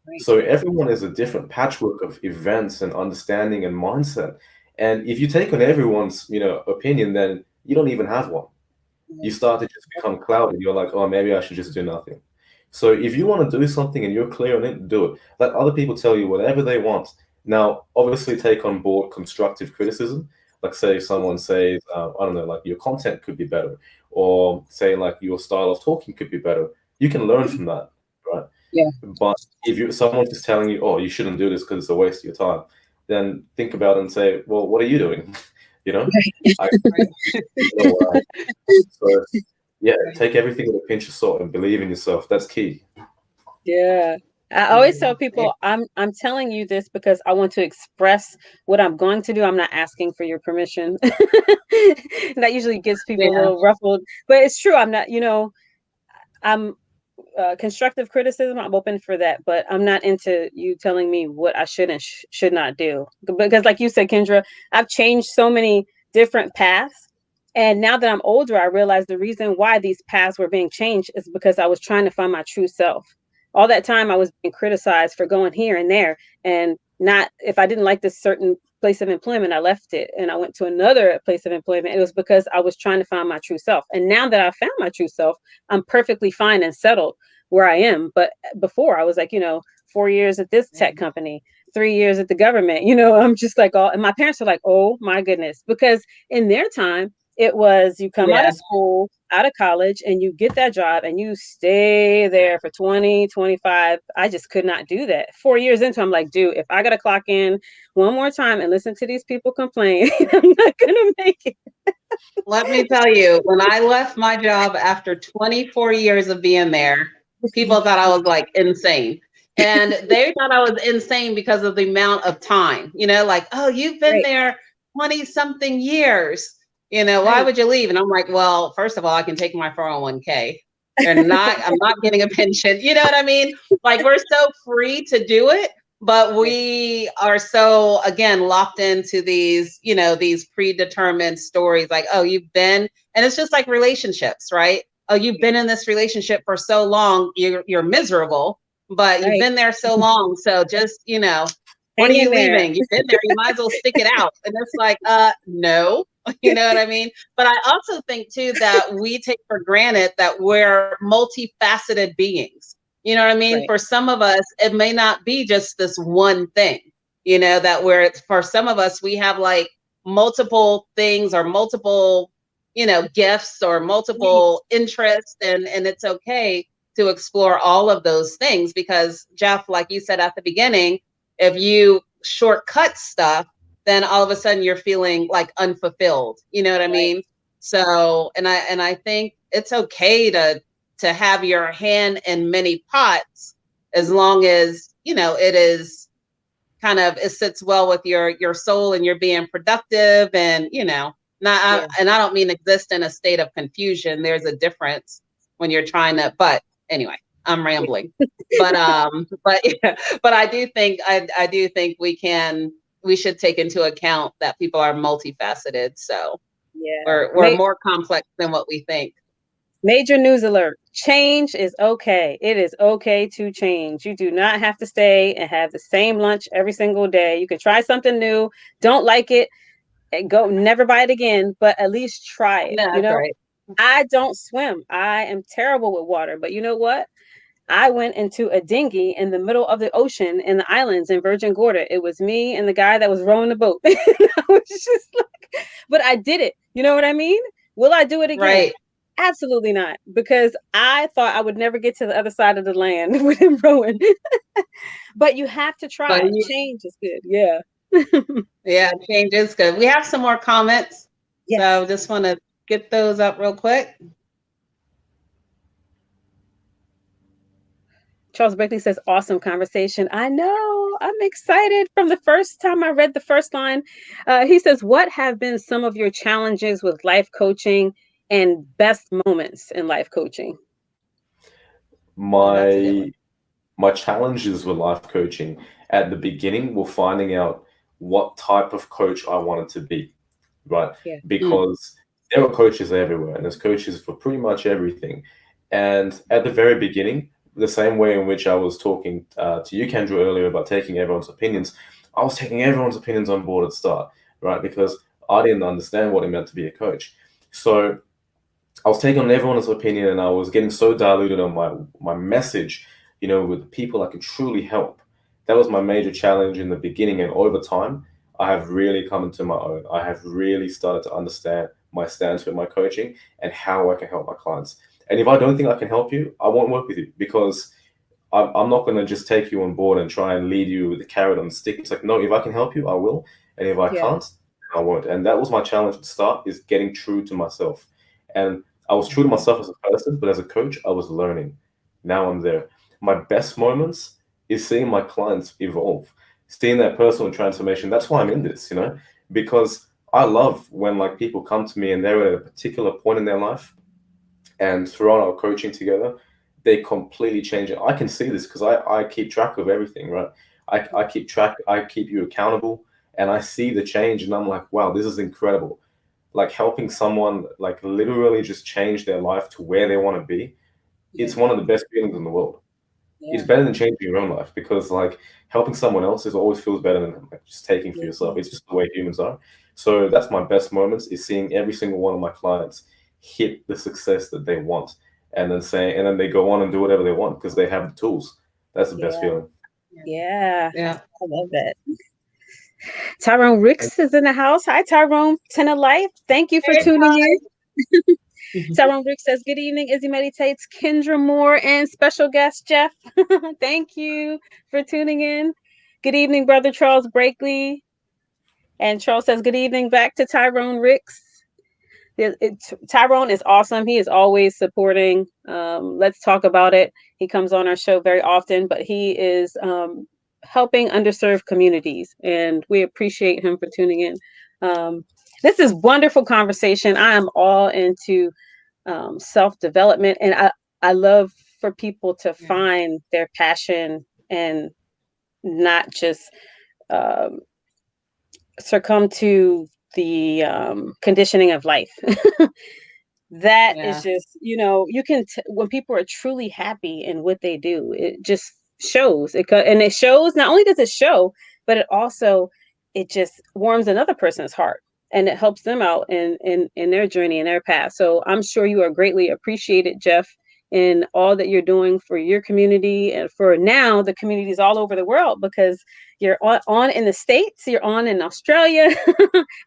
Right. So everyone is a different patchwork of events and understanding and mindset. And if you take on everyone's, opinion, then you don't even have one. You start to just become clouded. You're like, oh, maybe I should just do nothing. So if you want to do something and you're clear on it, do it. Let other people tell you whatever they want. Now, obviously take on board constructive criticism. Like say someone says, I don't know, like your content could be better, or say like your style of talking could be better. You can learn from that, right? Yeah. But if someone's just telling you, oh, you shouldn't do this because it's a waste of your time, then think about it and say, well, what are you doing? So yeah, take everything with a pinch of salt and believe in yourself. That's key. Yeah. I always tell people I'm telling you this because I want to express what I'm going to do. I'm not asking for your permission. That usually gets people a little ruffled, but it's true. I'm not, I'm constructive criticism. I'm open for that, but I'm not into you telling me what I should and should not do. Because like you said, Kendra, I've changed so many different paths. And now that I'm older, I realize the reason why these paths were being changed is because I was trying to find my true self. All that time I was being criticized for going here and there, and not, if I didn't like this certain place of employment, I left it and I went to another place of employment. It was because I was trying to find my true self. And now that I found my true self, I'm perfectly fine and settled where I am. But before, I was like, 4 years at this tech company, 3 years at the government, I'm just like, all, and my parents are like, oh my goodness, because in their time, it was, you come out Yeah. of school, out of college, and you get that job and you stay there for 20, 25. I just could not do that. 4 years into, I'm like, dude, if I got to clock in one more time and listen to these people complain, I'm not going to make it. Let me tell you, when I left my job after 24 years of being there, people thought I was like insane. And they thought I was insane because of the amount of time, like, oh, you've been Right. there 20 something years. Why Right. would you leave? And I'm like, well, first of all, I can take my 401k. I'm not getting a pension. You know what I mean? Like, we're so free to do it, but we are so, again, locked into these, these predetermined stories, like, oh, you've been, and it's just like relationships, right? Oh, you've been in this relationship for so long, you're miserable, but you've Right. been there so long. So just, when Hang are you in there. leaving? You've been there, you might as well stick it out. And it's like, no, you know what I mean? But I also think too that we take for granted that we're multifaceted beings. You know what I mean? Right. For some of us, it may not be just this one thing, that for some of us, we have like multiple things or multiple, gifts or multiple interests, and it's okay to explore all of those things, because Geoff, like you said at the beginning, if you shortcut stuff, then all of a sudden you're feeling like unfulfilled. You know what I mean? So, and I think it's okay to have your hand in many pots, as long as, it is kind of, it sits well with your soul and you're being productive, and, not, and I don't mean exist in a state of confusion. There's a difference when you're trying to, but anyway, I'm rambling. But yeah, but I do think we should take into account that people are multifaceted. So we're more complex than what we think. Major news alert. Change is okay. It is okay to change. You do not have to stay and have the same lunch every single day. You can try something new. Don't like it, and go never buy it again, but at least try it. No, that's right. I don't swim. I am terrible with water, but you know what? I went into a dinghy in the middle of the ocean in the islands in Virgin Gorda. It was me and the guy that was rowing the boat. I was just like, but I did it. You know what I mean? Will I do it again? Right. Absolutely not, because I thought I would never get to the other side of the land with him rowing. But you have to try. Change is good. Yeah. Yeah, change is good. We have some more comments. Yes. So just want to get those up real quick. Charles Berkeley says, awesome conversation. I know. I'm excited. From the first time I read the first line, he says, what have been some of your challenges with life coaching and best moments in life coaching? My challenges with life coaching at the beginning were finding out what type of coach I wanted to be, right? Yeah. Because there are coaches everywhere, and there's coaches for pretty much everything. And at the very beginning, the same way in which I was talking to you, Kendra, earlier about taking everyone's opinions, I was taking everyone's opinions on board at the start, right? Because I didn't understand what it meant to be a coach. So I was taking on everyone's opinion, and I was getting so diluted on my message, with the people I could truly help. That was my major challenge in the beginning, and over time, I have really come into my own. I have really started to understand my stance with my coaching and how I can help my clients. And if I don't think I can help you, I won't work with you, because I'm not going to just take you on board and try and lead you with a carrot on the stick. It's like, no, if I can help you, I will. And if I can't, I won't. And that was my challenge at the start, is getting true to myself. And I was true to myself as a person, but as a coach, I was learning. Now I'm there. My best moments is seeing my clients evolve, seeing that personal transformation. That's why I'm in this, because I love when people come to me and they're at a particular point in their life, and throughout our coaching together, they completely change it. I can see this because I keep track of everything, right? I keep track, I keep you accountable, and I see the change, and I'm like, wow, this is incredible. like helping someone like literally just change their life to where they want to be, it's one of the best feelings in the world. It's better than changing your own life, because like helping someone else is always feels better than like just taking for yourself. It's just the way humans are. So that's my best moments, is seeing every single one of my clients hit the success that they want, and then they go on and do whatever they want because they have the tools. That's the best Yeah. feeling. Yeah. Yeah. I love that. Tyrone Ricks is in the house. Hi, Tyrone. 10 of Life. Thank you for Hey, tuning in. guys. Tyrone Ricks says, good evening, Izzy Meditates, Kendra Moore, and special guest Geoff. Thank you for tuning in. Good evening, Brother Charles Brakely. And Charles says, good evening back to Tyrone Ricks. Tyrone is awesome. He is always supporting. Let's talk about it. He comes on our show very often, but he is helping underserved communities, and we appreciate him for tuning in. This is wonderful conversation. I am all into self-development, and I love for people to find their passion and not just um, succumb to the conditioning of life. That is Yeah. just, you can when people are truly happy in what they do, it just shows. And it shows. Not only does it show, but it just warms another person's heart, and it helps them out in their journey and their path. So I'm sure you are greatly appreciated, Geoff, in all that you're doing for your community and for now the communities all over the world, because you're on in the States, you're on in Australia.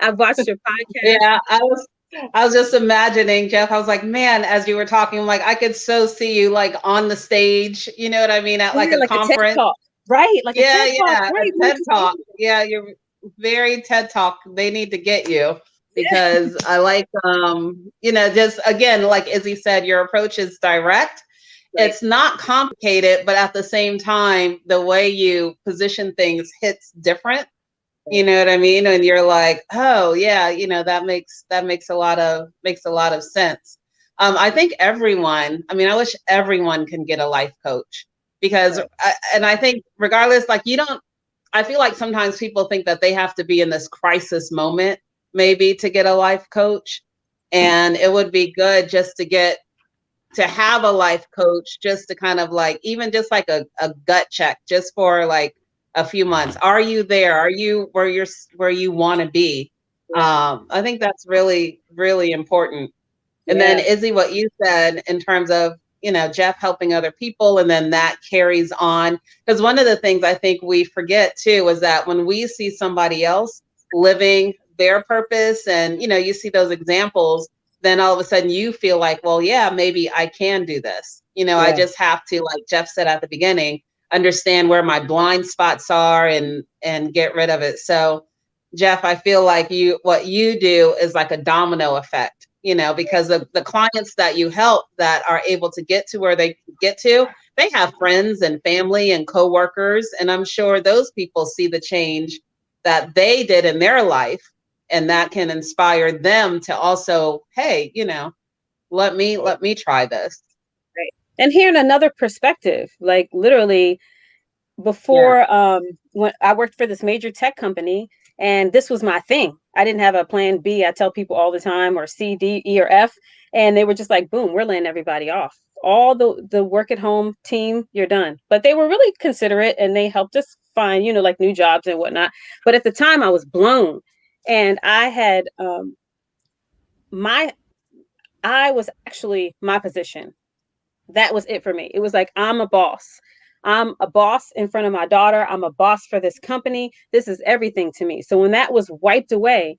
I've watched your podcast. Yeah, I was just imagining, Geoff. I was like, man, as you were talking, I'm like, I could so see you like on the stage, you know what I mean, at like Yeah, a like a TED conference. Talk, right? Like a Yeah, TED Talk, yeah, a right? TED Talk. Yeah, you're very TED Talk. They need to get you, Yeah, because I like, just again, like Izzy said, your approach is direct. right. It's not complicated, but at the same time, the way you position things hits different. You Right. know what I mean? And you're like, oh yeah, that makes a lot of sense. I think everyone. I mean, I wish everyone can get a life coach, because, Right. and I think regardless, like you don't. I feel like sometimes people think that they have to be in this crisis moment maybe to get a life coach, and it would be good just to have a life coach, just to kind of like, even just like a gut check, just for like a few months. Are you there? Are you where you want to be? Yeah. I think that's really, really important. And then Yeah. Izzy, what you said in terms of, Geoff helping other people, and then that carries on. Because one of the things I think we forget too is that when we see somebody else living their purpose, and you see those examples, then all of a sudden you feel like, well, yeah, maybe I can do this. I Yeah. just have to, like Geoff said at the beginning, understand where my blind spots are, and get rid of it. So Geoff, I feel like what you do is like a domino effect, because of the clients that you help that are able to get to where they get to, they have friends and family and coworkers, and I'm sure those people see the change that they did in their life, and that can inspire them to also, hey, let me try this. Right. And hearing another perspective, like literally Yeah. before, when I worked for this major tech company, and this was my thing. I didn't have a plan B. I tell people all the time, or C, D, E, or F, and they were just like, boom, we're laying everybody off. All the work at home team, you're done. But they were really considerate, and they helped us find, like new jobs and whatnot. But at the time I was blown, and I had my I was actually my position. That was it for me. It was like, I'm a boss. I'm a boss in front of my daughter. I'm a boss for this company. This is everything to me. So when that was wiped away,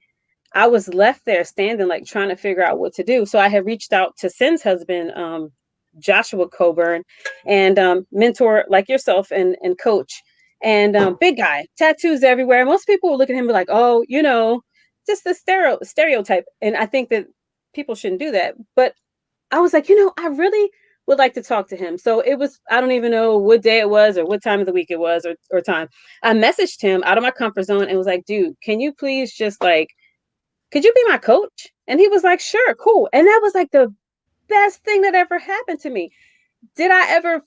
I was left there standing, like trying to figure out what to do. So I had reached out to Sin's husband, Joshua Coburn, and mentor like yourself, and coach, and big guy, tattoos everywhere. Most people would look at him and be like, oh, just the stereotype. And I think that people shouldn't do that. But I was like, I really would like to talk to him. So it was, I don't even know what day it was or what time of the week it was, or time. I messaged him out of my comfort zone and was like, dude, can you please just like, could you be my coach? And he was like, sure, cool. And that was like the best thing that ever happened to me. Did I ever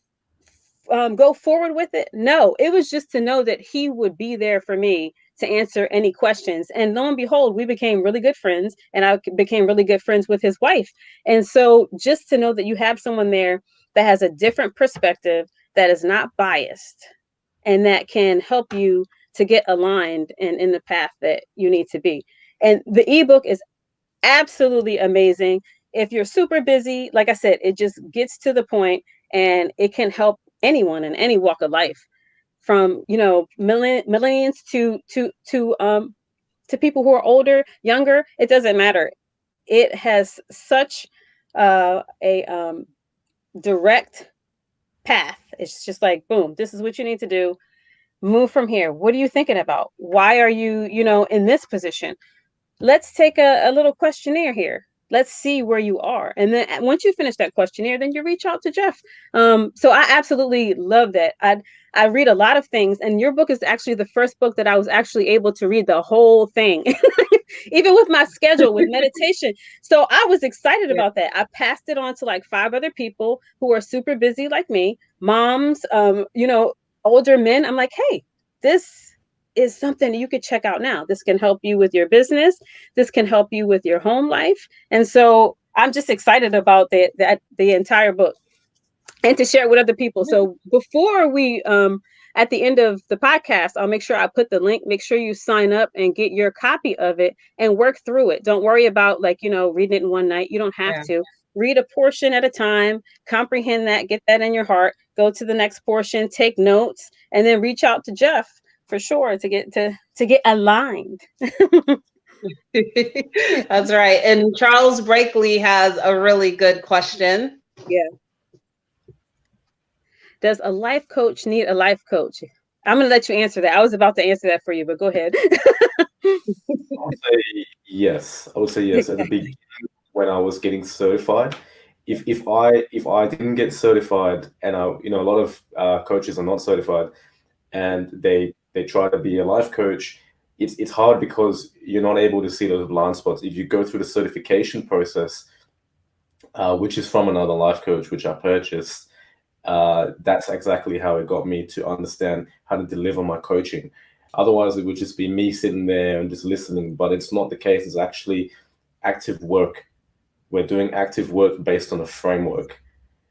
go forward with it? No, it was just to know that he would be there for me to answer any questions. And lo and behold, we became really good friends, and I became really good friends with his wife. And so just to know that you have someone there that has a different perspective, that is not biased, and that can help you to get aligned and in the path that you need to be. And the ebook is absolutely amazing. If you're super busy, like I said, it just gets to the point, and it can help anyone in any walk of life, from millennials to people who are older, younger. It doesn't matter. It has such a direct path. It's just like, boom, this is what you need to do. Move from here. What are you thinking about? Why are you, in this position? Let's take a little questionnaire here. Let's see where you are. And then once you finish that questionnaire, then you reach out to Geoff. So I absolutely love that. I read a lot of things, and your book is actually the first book that I was actually able to read the whole thing, even with my schedule with meditation. So I was excited about that. I passed it on to like 5 other people who are super busy like me, moms, older men. I'm like, hey, this is something you could check out now. This can help you with your business. This can help you with your home life. And so I'm just excited about the entire book, and to share it with other people. So before we, at the end of the podcast, I'll make sure I put the link. Make sure you sign up and get your copy of it and work through it. Don't worry about reading it in one night. You don't have to. Read a portion at a time, comprehend that, get that in your heart, go to the next portion, take notes, and then reach out to Geoff for sure to get aligned. That's right. And Charles Brakely has a really good question. Yeah. Does a life coach need a life coach? I'm going to let you answer that. I was about to answer that for you, but go ahead. I would say yes. I would say yes. At the beginning, when I was getting certified, if I didn't get certified, and a lot of coaches are not certified, and they try to be a life coach, it's hard because you're not able to see those blind spots. If you go through the certification process, which is from another life coach, which I purchased, that's exactly how it got me to understand how to deliver my coaching. Otherwise, it would just be me sitting there and just listening, but it's not the case. It's actually active work. We're doing active work based on a framework.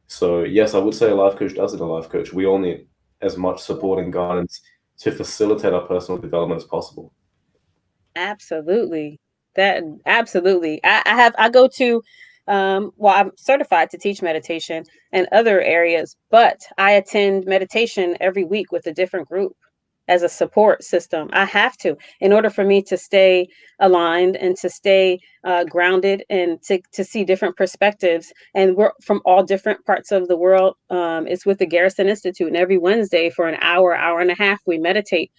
So yes, I would say a life coach does need a life coach. We all need as much support and guidance to facilitate our personal development as possible. Absolutely. Absolutely. I go to, I'm certified to teach meditation and other areas, but I attend meditation every week with a different group as a support system. I have to, in order for me to stay aligned and to stay grounded, and to see different perspectives. And we're from all different parts of the world. It's with the Garrison Institute, and every Wednesday for an hour and a half, we meditate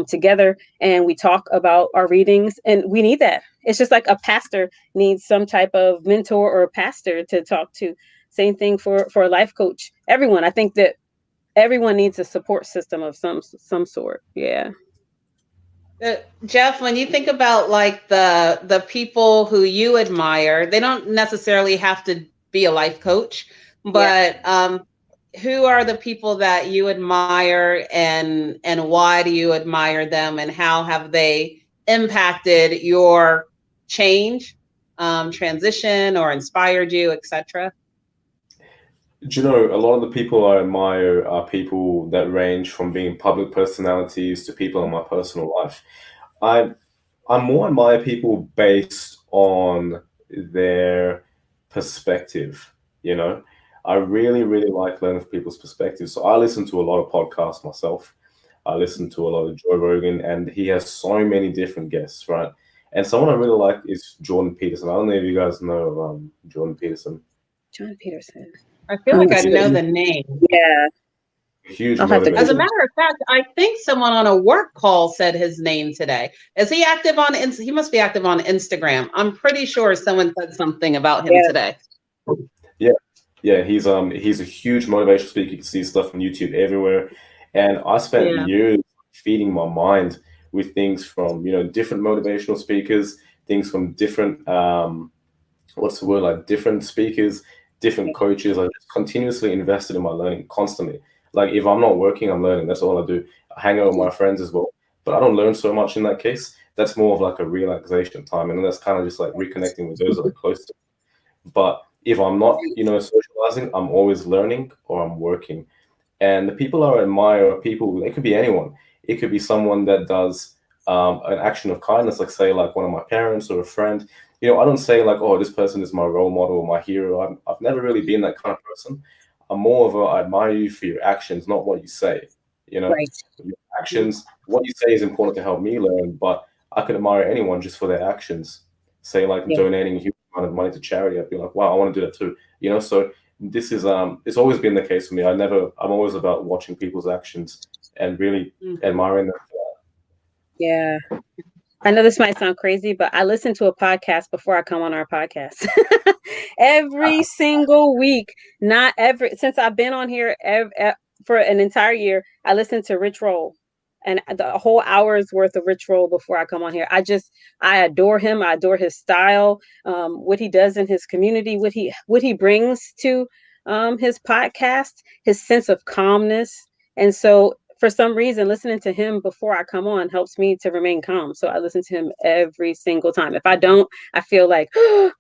together, and we talk about our readings. And we need that. It's just like a pastor needs some type of mentor or a pastor to talk to. Same thing for a life coach. Everyone, I think that everyone needs a support system of some sort. Yeah. Geoff, when you think about like the people who you admire, they don't necessarily have to be a life coach, but who are the people that you admire, and why do you admire them, and how have they impacted your change, transition, or inspired you, etc.? Do you know, a lot of the people I admire are people that range from being public personalities to people in my personal life. I more admire people based on their perspective, you know. I really, really like learning from people's perspectives. So I listen to a lot of podcasts myself. I listen to a lot of Joe Rogan, and he has so many different guests, right? And someone I really like is Jordan Peterson. I don't know if you guys know Jordan Peterson. John Peterson. I feel like I know the name. Yeah. Huge I'll have to motivation. As a matter of fact, I think someone on a work call said his name today. Is he active on? He must be active on Instagram. I'm pretty sure someone said something about him today. Yeah, he's a huge motivational speaker. You can see stuff on YouTube everywhere. And I spent years feeding my mind with things from, different motivational speakers, things from different what's the word, like different speakers, different coaches. I just continuously invested in my learning constantly. Like if I'm not working, I'm learning. That's all I do. I hang out with my friends as well, but I don't learn so much in that case. That's more of like a relaxation time, and that's kind of just like reconnecting with those that are close to me. But if I'm not, socializing, I'm always learning or I'm working. And the people I admire are people, it could be anyone. It could be someone that does an action of kindness, like say, like one of my parents or a friend. I don't say like, oh, this person is my role model or my hero. I've never really been that kind of person. I'm more of a, I admire you for your actions, not what you say. Right. Your actions, what you say is important to help me learn, but I could admire anyone just for their actions. Say like Yeah. donating a huge amount of money to charity, I'd be like, wow, I want to do that too. So this is it's always been the case for me. I'm always about watching people's actions and really admiring them. Yeah. I know this might sound crazy, but I listen to a podcast before I come on our podcast. Every single week, not every since I've been on here for an entire year, I listen to Rich Roll and the whole hour's worth of Rich Roll before I come on here. I adore him. I adore his style, what he does in his community, what he brings to his podcast, his sense of calmness. And so for some reason, listening to him before I come on helps me to remain calm. So I listen to him every single time. If I don't, I feel like I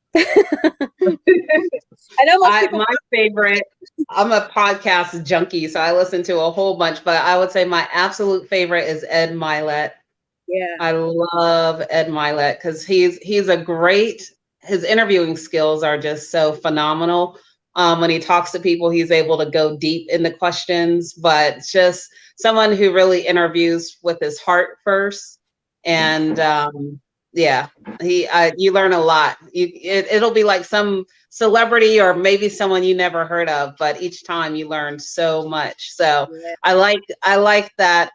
know most people. My favorite, I'm a podcast junkie, so I listen to a whole bunch, but I would say my absolute favorite is Ed Mylett. Yeah. I love Ed Mylett because he's a great, his interviewing skills are just so phenomenal. When he talks to people, he's able to go deep in the questions, but just someone who really interviews with his heart first. And yeah, you learn a lot. It'll be like some celebrity or maybe someone you never heard of, but each time you learn so much. So Yeah. I like that,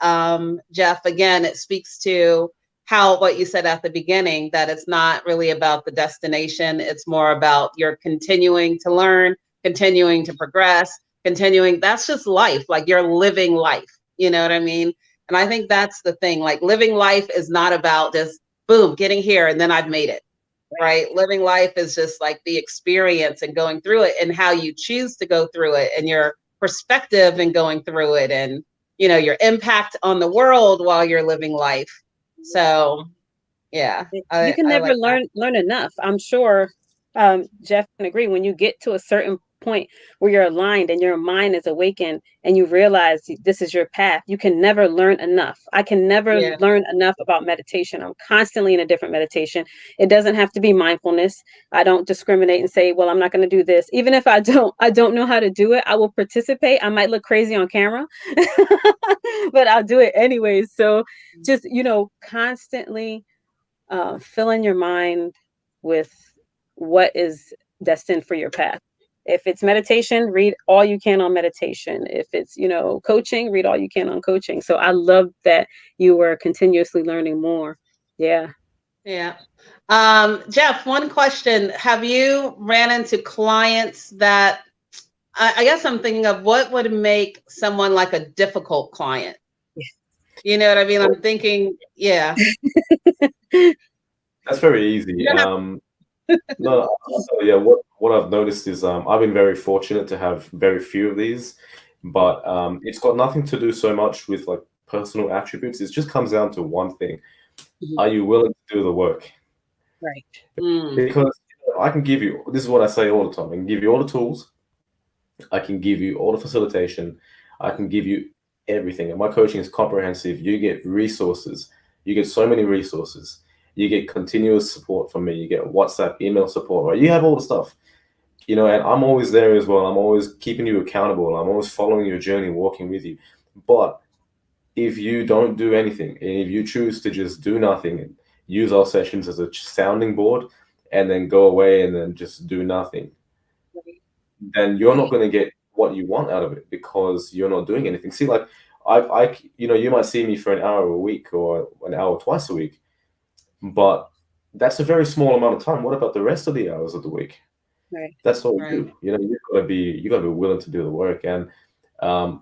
Geoff. Again, it speaks to how what you said at the beginning, that it's not really about the destination. It's more about you're continuing to learn, continuing to progress, continuing. That's just life. Like you're living life. You know what I mean? And I think that's the thing. Like living life is not about just boom, getting here and then I've made it. Right? Living life is just like the experience and going through it and how you choose to go through it and your perspective and going through it and your impact on the world while you're living life. So yeah, You can I never like that. learn enough. I'm sure Geoff can agree. When you get to a certain point where you're aligned and your mind is awakened and you realize this is your path, you can never learn enough. I can never Yeah. learn enough about meditation. I'm constantly in a different meditation. It doesn't have to be mindfulness. I don't discriminate and say, well, I'm not going to do this. Even if I don't know how to do it, I will participate. I might look crazy on camera, but I'll do it anyways. So just, constantly filling your mind with what is destined for your path. If it's meditation, read all you can on meditation. If it's, coaching, read all you can on coaching. So I love that you were continuously learning more. Yeah. Yeah. Geoff, one question. Have you ran into clients that I guess I'm thinking of what would make someone like a difficult client? You know what I mean? I'm thinking, yeah. That's very easy. No, yeah. What I've noticed is I've been very fortunate to have very few of these, but it's got nothing to do so much with like personal attributes. It just comes down to one thing: are you willing to do the work? Right. Because I can give you. This is what I say all the time. I can give you all the tools. I can give you all the facilitation. I can give you everything. And my coaching is comprehensive. You get resources. You get so many resources. You get continuous support from me. You get WhatsApp, email support, right? You have all the stuff, and I'm always there as well. I'm always keeping you accountable. I'm always following your journey, walking with you. But if you don't do anything, and if you choose to just do nothing and use our sessions as a sounding board and then go away and then just do nothing, then you're not going to get what you want out of it because you're not doing anything. See, like you might see me for an hour a week or an hour twice a week, but that's a very small amount of time. What about the rest of the hours of the week? Right. That's all we Right. do. You've got to be willing to do the work. And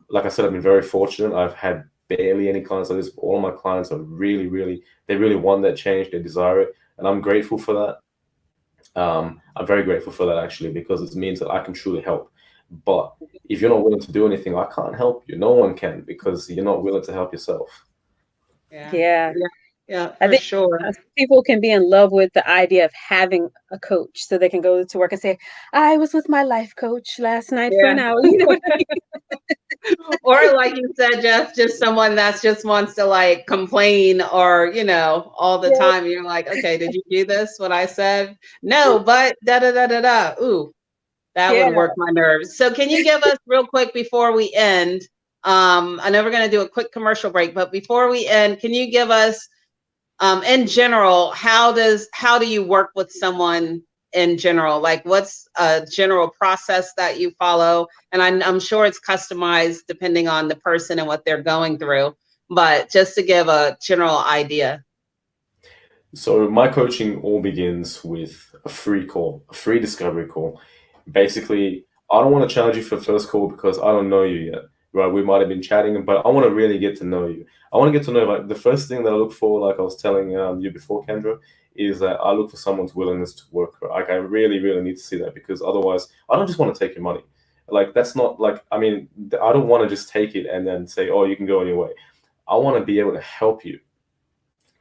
like I said, I've been very fortunate. I've had barely any clients like this. All of my clients are really, really, they really want that change. They desire it, and I'm grateful for that. I'm very grateful for that actually, because it means that I can truly help. But if you're not willing to do anything, I can't help you. No one can, because you're not willing to help yourself. Yeah. Yeah, I for think sure. people can be in love with the idea of having a coach so they can go to work and say, I was with my life coach last night for Yeah. an hour. You know what I mean? Or like you said, just someone that's just wants to like complain or, all the Yeah. time. You're like, okay, did you do this? What I said? No, but da da da da da. Ooh, that would Yeah. work my nerves. So can you give us real quick before we end? I know we're going to do a quick commercial break, but before we end, can you give us, in general, how do you work with someone in general? Like, what's a general process that you follow? And I'm sure it's customized depending on the person and what they're going through, but just to give a general idea. So my coaching all begins with a free call, a free discovery call. Basically, I don't want to charge you for the first call because I don't know you yet, right? We might have been chatting, but I want to really get to know you. I want to get to know, like, the first thing that I look for, like I was telling you before, Kendra, is that I look for someone's willingness to work. Right? Like, I really, really need to see that, because otherwise, I don't just want to take your money. Like, that's not like, I mean, I don't want to just take it and then say, oh, you can go on your way. I want to be able to help you.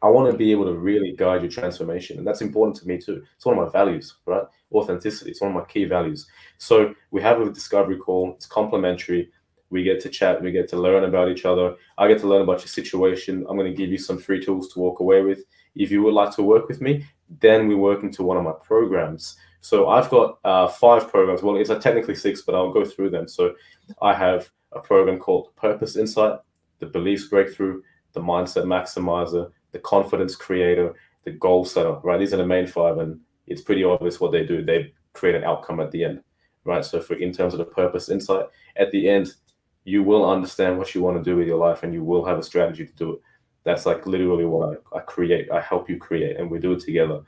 I want to be able to really guide your transformation. And that's important to me too. It's one of my values, right? Authenticity. It's one of my key values. So we have a discovery call. It's complimentary. We get to chat. We get to learn about each other. I get to learn about your situation. I'm going to give you some free tools to walk away with. If you would like to work with me, then we work into one of my programs. So I've got 5 programs. Well, it's technically 6, but I'll go through them. So I have a program called Purpose Insight, the Beliefs Breakthrough, the Mindset Maximizer, the Confidence Creator, the Goal Setter, right? These are the main 5, and it's pretty obvious what they do. They create an outcome at the end, right? So in terms of the Purpose Insight, at the end, you will understand what you want to do with your life, and you will have a strategy to do it. That's like literally what I create. I help you create, and we do it together.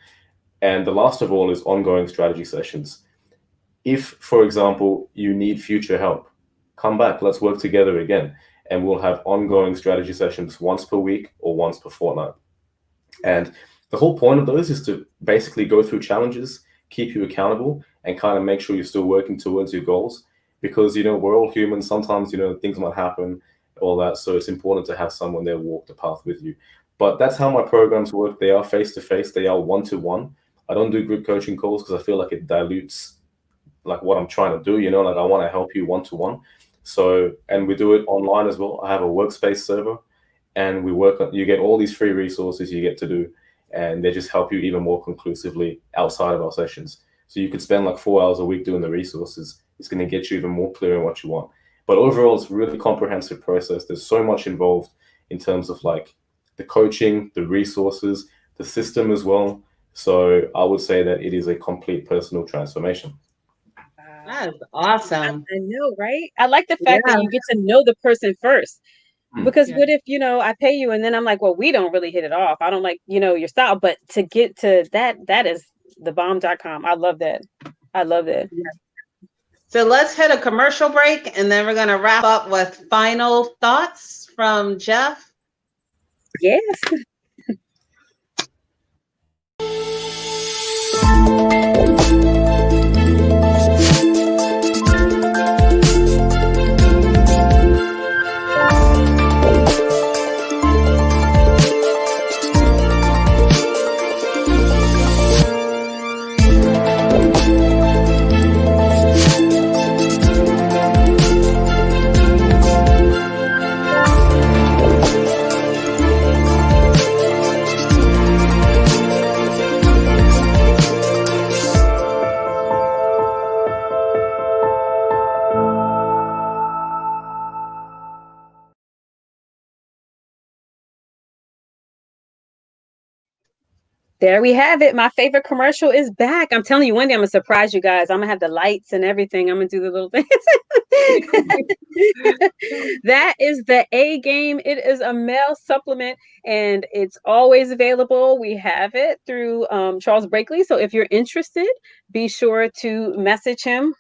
And the last of all is ongoing strategy sessions. If, for example, you need future help, come back. Let's work together again. And we'll have ongoing strategy sessions once per week or once per fortnight. And the whole point of those is to basically go through challenges, keep you accountable, and kind of make sure you're still working towards your goals. Because, we're all human. Sometimes, things might happen, all that. So it's important to have someone there walk the path with you. But that's how my programs work. They are face-to-face. They are one-to-one. I don't do group coaching calls because I feel like it dilutes like what I'm trying to do, like I want to help you one-to-one. So, and we do it online as well. I have a workspace server, and we work on, you get all these free resources you get to do, and they just help you even more conclusively outside of our sessions. So you could spend like 4 hours a week doing the resources. It's going to get you even more clear on what you want. But overall, it's a really comprehensive process. There's so much involved in terms of like the coaching, the resources, the system as well. So I would say that it is a complete personal transformation. That's awesome. I know, right? I like the fact that Yeah. you get to know the person first. Because Yeah. what if, I pay you and then I'm like, well, we don't really hit it off. I don't like, your style. But to get to that is thebomb.com. I love that. I love that. So let's hit a commercial break, and then we're going to wrap up with final thoughts from Geoff. Yes. There we have it. My favorite commercial is back. I'm telling you, one day I'm going to surprise you guys. I'm going to have the lights and everything. I'm going to do the little things. That is the A game. It is a male supplement, and it's always available. We have it through Charles Blakely. So if you're interested, be sure to message him.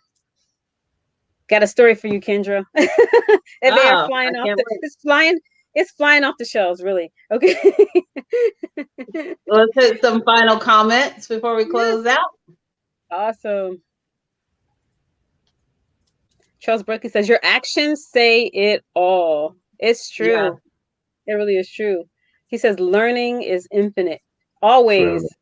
Got a story for you, Kendra. And they are flying off it's flying off the shelves, really. Okay. Let's hit some final comments before we close out. Awesome. Charles Berkeley says, your actions say it all. It's Yeah. true. It really is true. He says, learning is infinite. Always. Forever.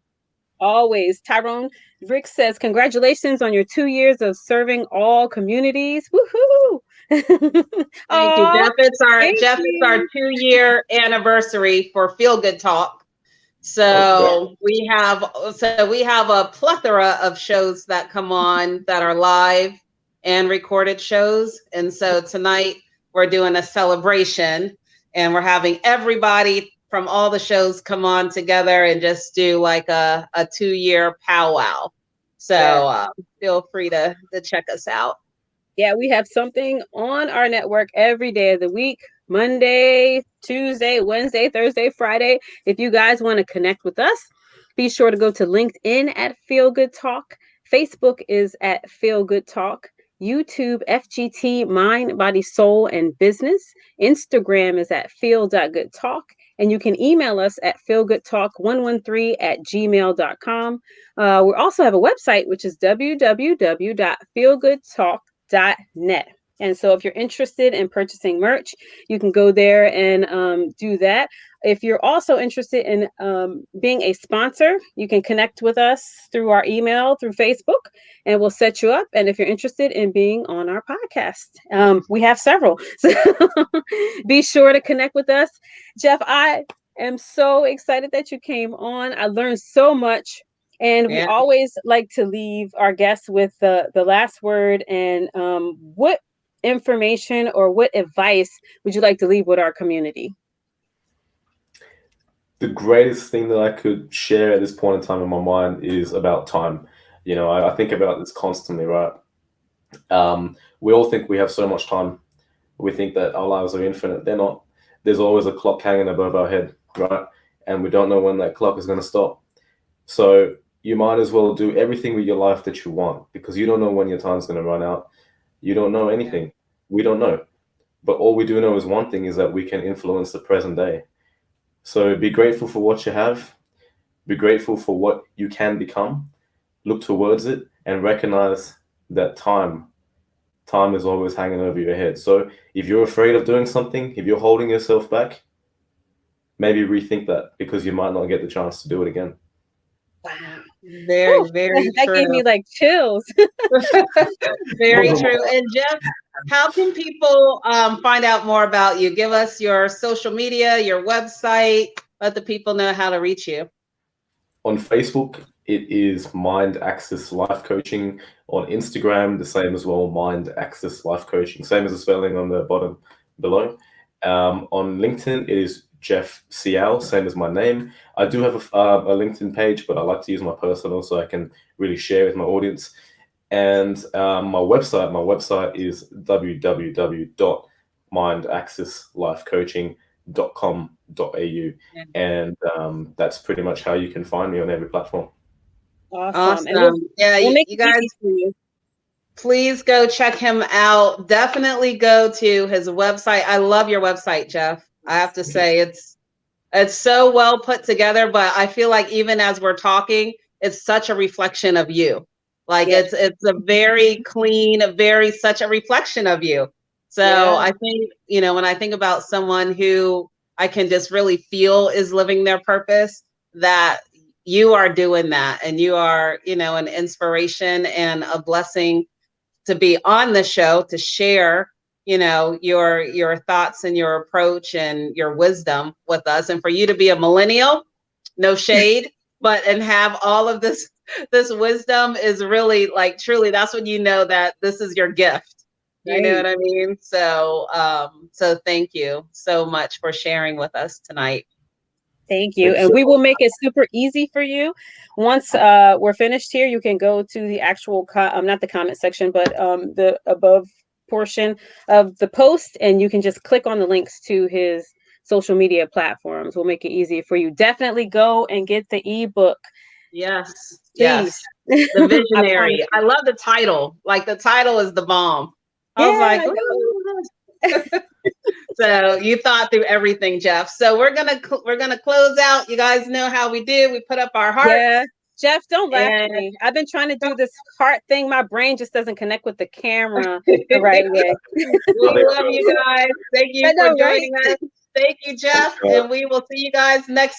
Always. Tyrone Rick says, congratulations on your 2 years of serving all communities. Woohoo! Thank you, Oh, Jeff. It's our thank Jeff. It's our you. 2-year anniversary for Feel Good Talk. Okay. So we have a plethora of shows that come on that are live and recorded shows. And so tonight we're doing a celebration, and we're having everybody from all the shows come on together and just do like a 2-year powwow. So feel free to check us out. Yeah, we have something on our network every day of the week. Monday, Tuesday, Wednesday, Thursday, Friday. If you guys want to connect with us, be sure to go to LinkedIn at Feel Good Talk. Facebook is at Feel Good Talk. YouTube, FGT, Mind, Body, Soul, and Business. Instagram is at feel.goodtalk. And you can email us at feelgoodtalk113@gmail.com. We also have a website, which is www.feelgoodtalk.net. And so if you're interested in purchasing merch, you can go there and do that. If you're also interested in being a sponsor, you can connect with us through our email, through Facebook, and we'll set you up. And if you're interested in being on our podcast, we have several. So be sure to connect with us. Geoff, I am so excited that you came on. I learned so much. And we Yeah. always like to leave our guests with the last word. And what information or what advice would you like to leave with our community? The greatest thing that I could share at this point in time in my mind is about time. You know, I think about this constantly, right? We all think we have so much time. We think that our lives are infinite. They're not. There's always a clock hanging above our head, right? And we don't know when that clock is going to stop. So you might as well do everything with your life that you want, because you don't know when your time's going to run out. You don't know anything. We don't know. But all we do know is one thing, is that we can influence the present day. So be grateful for what you have. Be grateful for what you can become. Look towards it and recognize that time is always hanging over your head. So if you're afraid of doing something, if you're holding yourself back, maybe rethink that, because you might not get the chance to do it again. Wow. Very, Whew, very that true. gave me like chills. Very true. And Geoff, how can people find out more about you? Give us your social media, your website. Let the people know how to reach you. On Facebook, it is Mind Access Life Coaching. On Instagram, the same as well, Mind Access Life Coaching. Same as the spelling on the bottom below. On LinkedIn, it is Geoff Seow, same as my name. I do have a LinkedIn page, but I like to use my personal so I can really share with my audience. And my website is www.mindaccesslifecoaching.com.au, and that's pretty much how you can find me on every platform. Awesome. And we'll make you it guys, easy for you. please go check him out. Definitely go to his website. I love your website, Geoff. I have to say it's so well put together, but I feel like even as we're talking, it's such a reflection of you. Like Yes. it's a very clean, such a reflection of you. So Yeah. I think, when I think about someone who I can just really feel is living their purpose, that you are doing that, and you are, an inspiration and a blessing to be on the show, to share, your thoughts and your approach and your wisdom with us. And for you to be a millennial, no shade, and have all of this wisdom is really, like, truly, that's when you know that this is your gift. You know what I mean? So thank you so much for sharing with us tonight. Thank you. And we will make it super easy for you. Once we're finished here, you can go to the actual, not the comment section, but the above portion of the post, and you can just click on the links to his social media platforms. We'll make it easy for you. Definitely go and get the ebook. Yes. Please. Yes. The Visionary. I love the title. Like, the title is the bomb. I was like, so you thought through everything, Geoff. So we're gonna close out. You guys know how we do. We put up our hearts. Yeah. Jeff, don't laugh at And me. I've been trying to do this heart thing. My brain just doesn't connect with the camera the right way. we love you guys. Thank you I for know, right? joining us. Thank you, Geoff. And we will see you guys next week.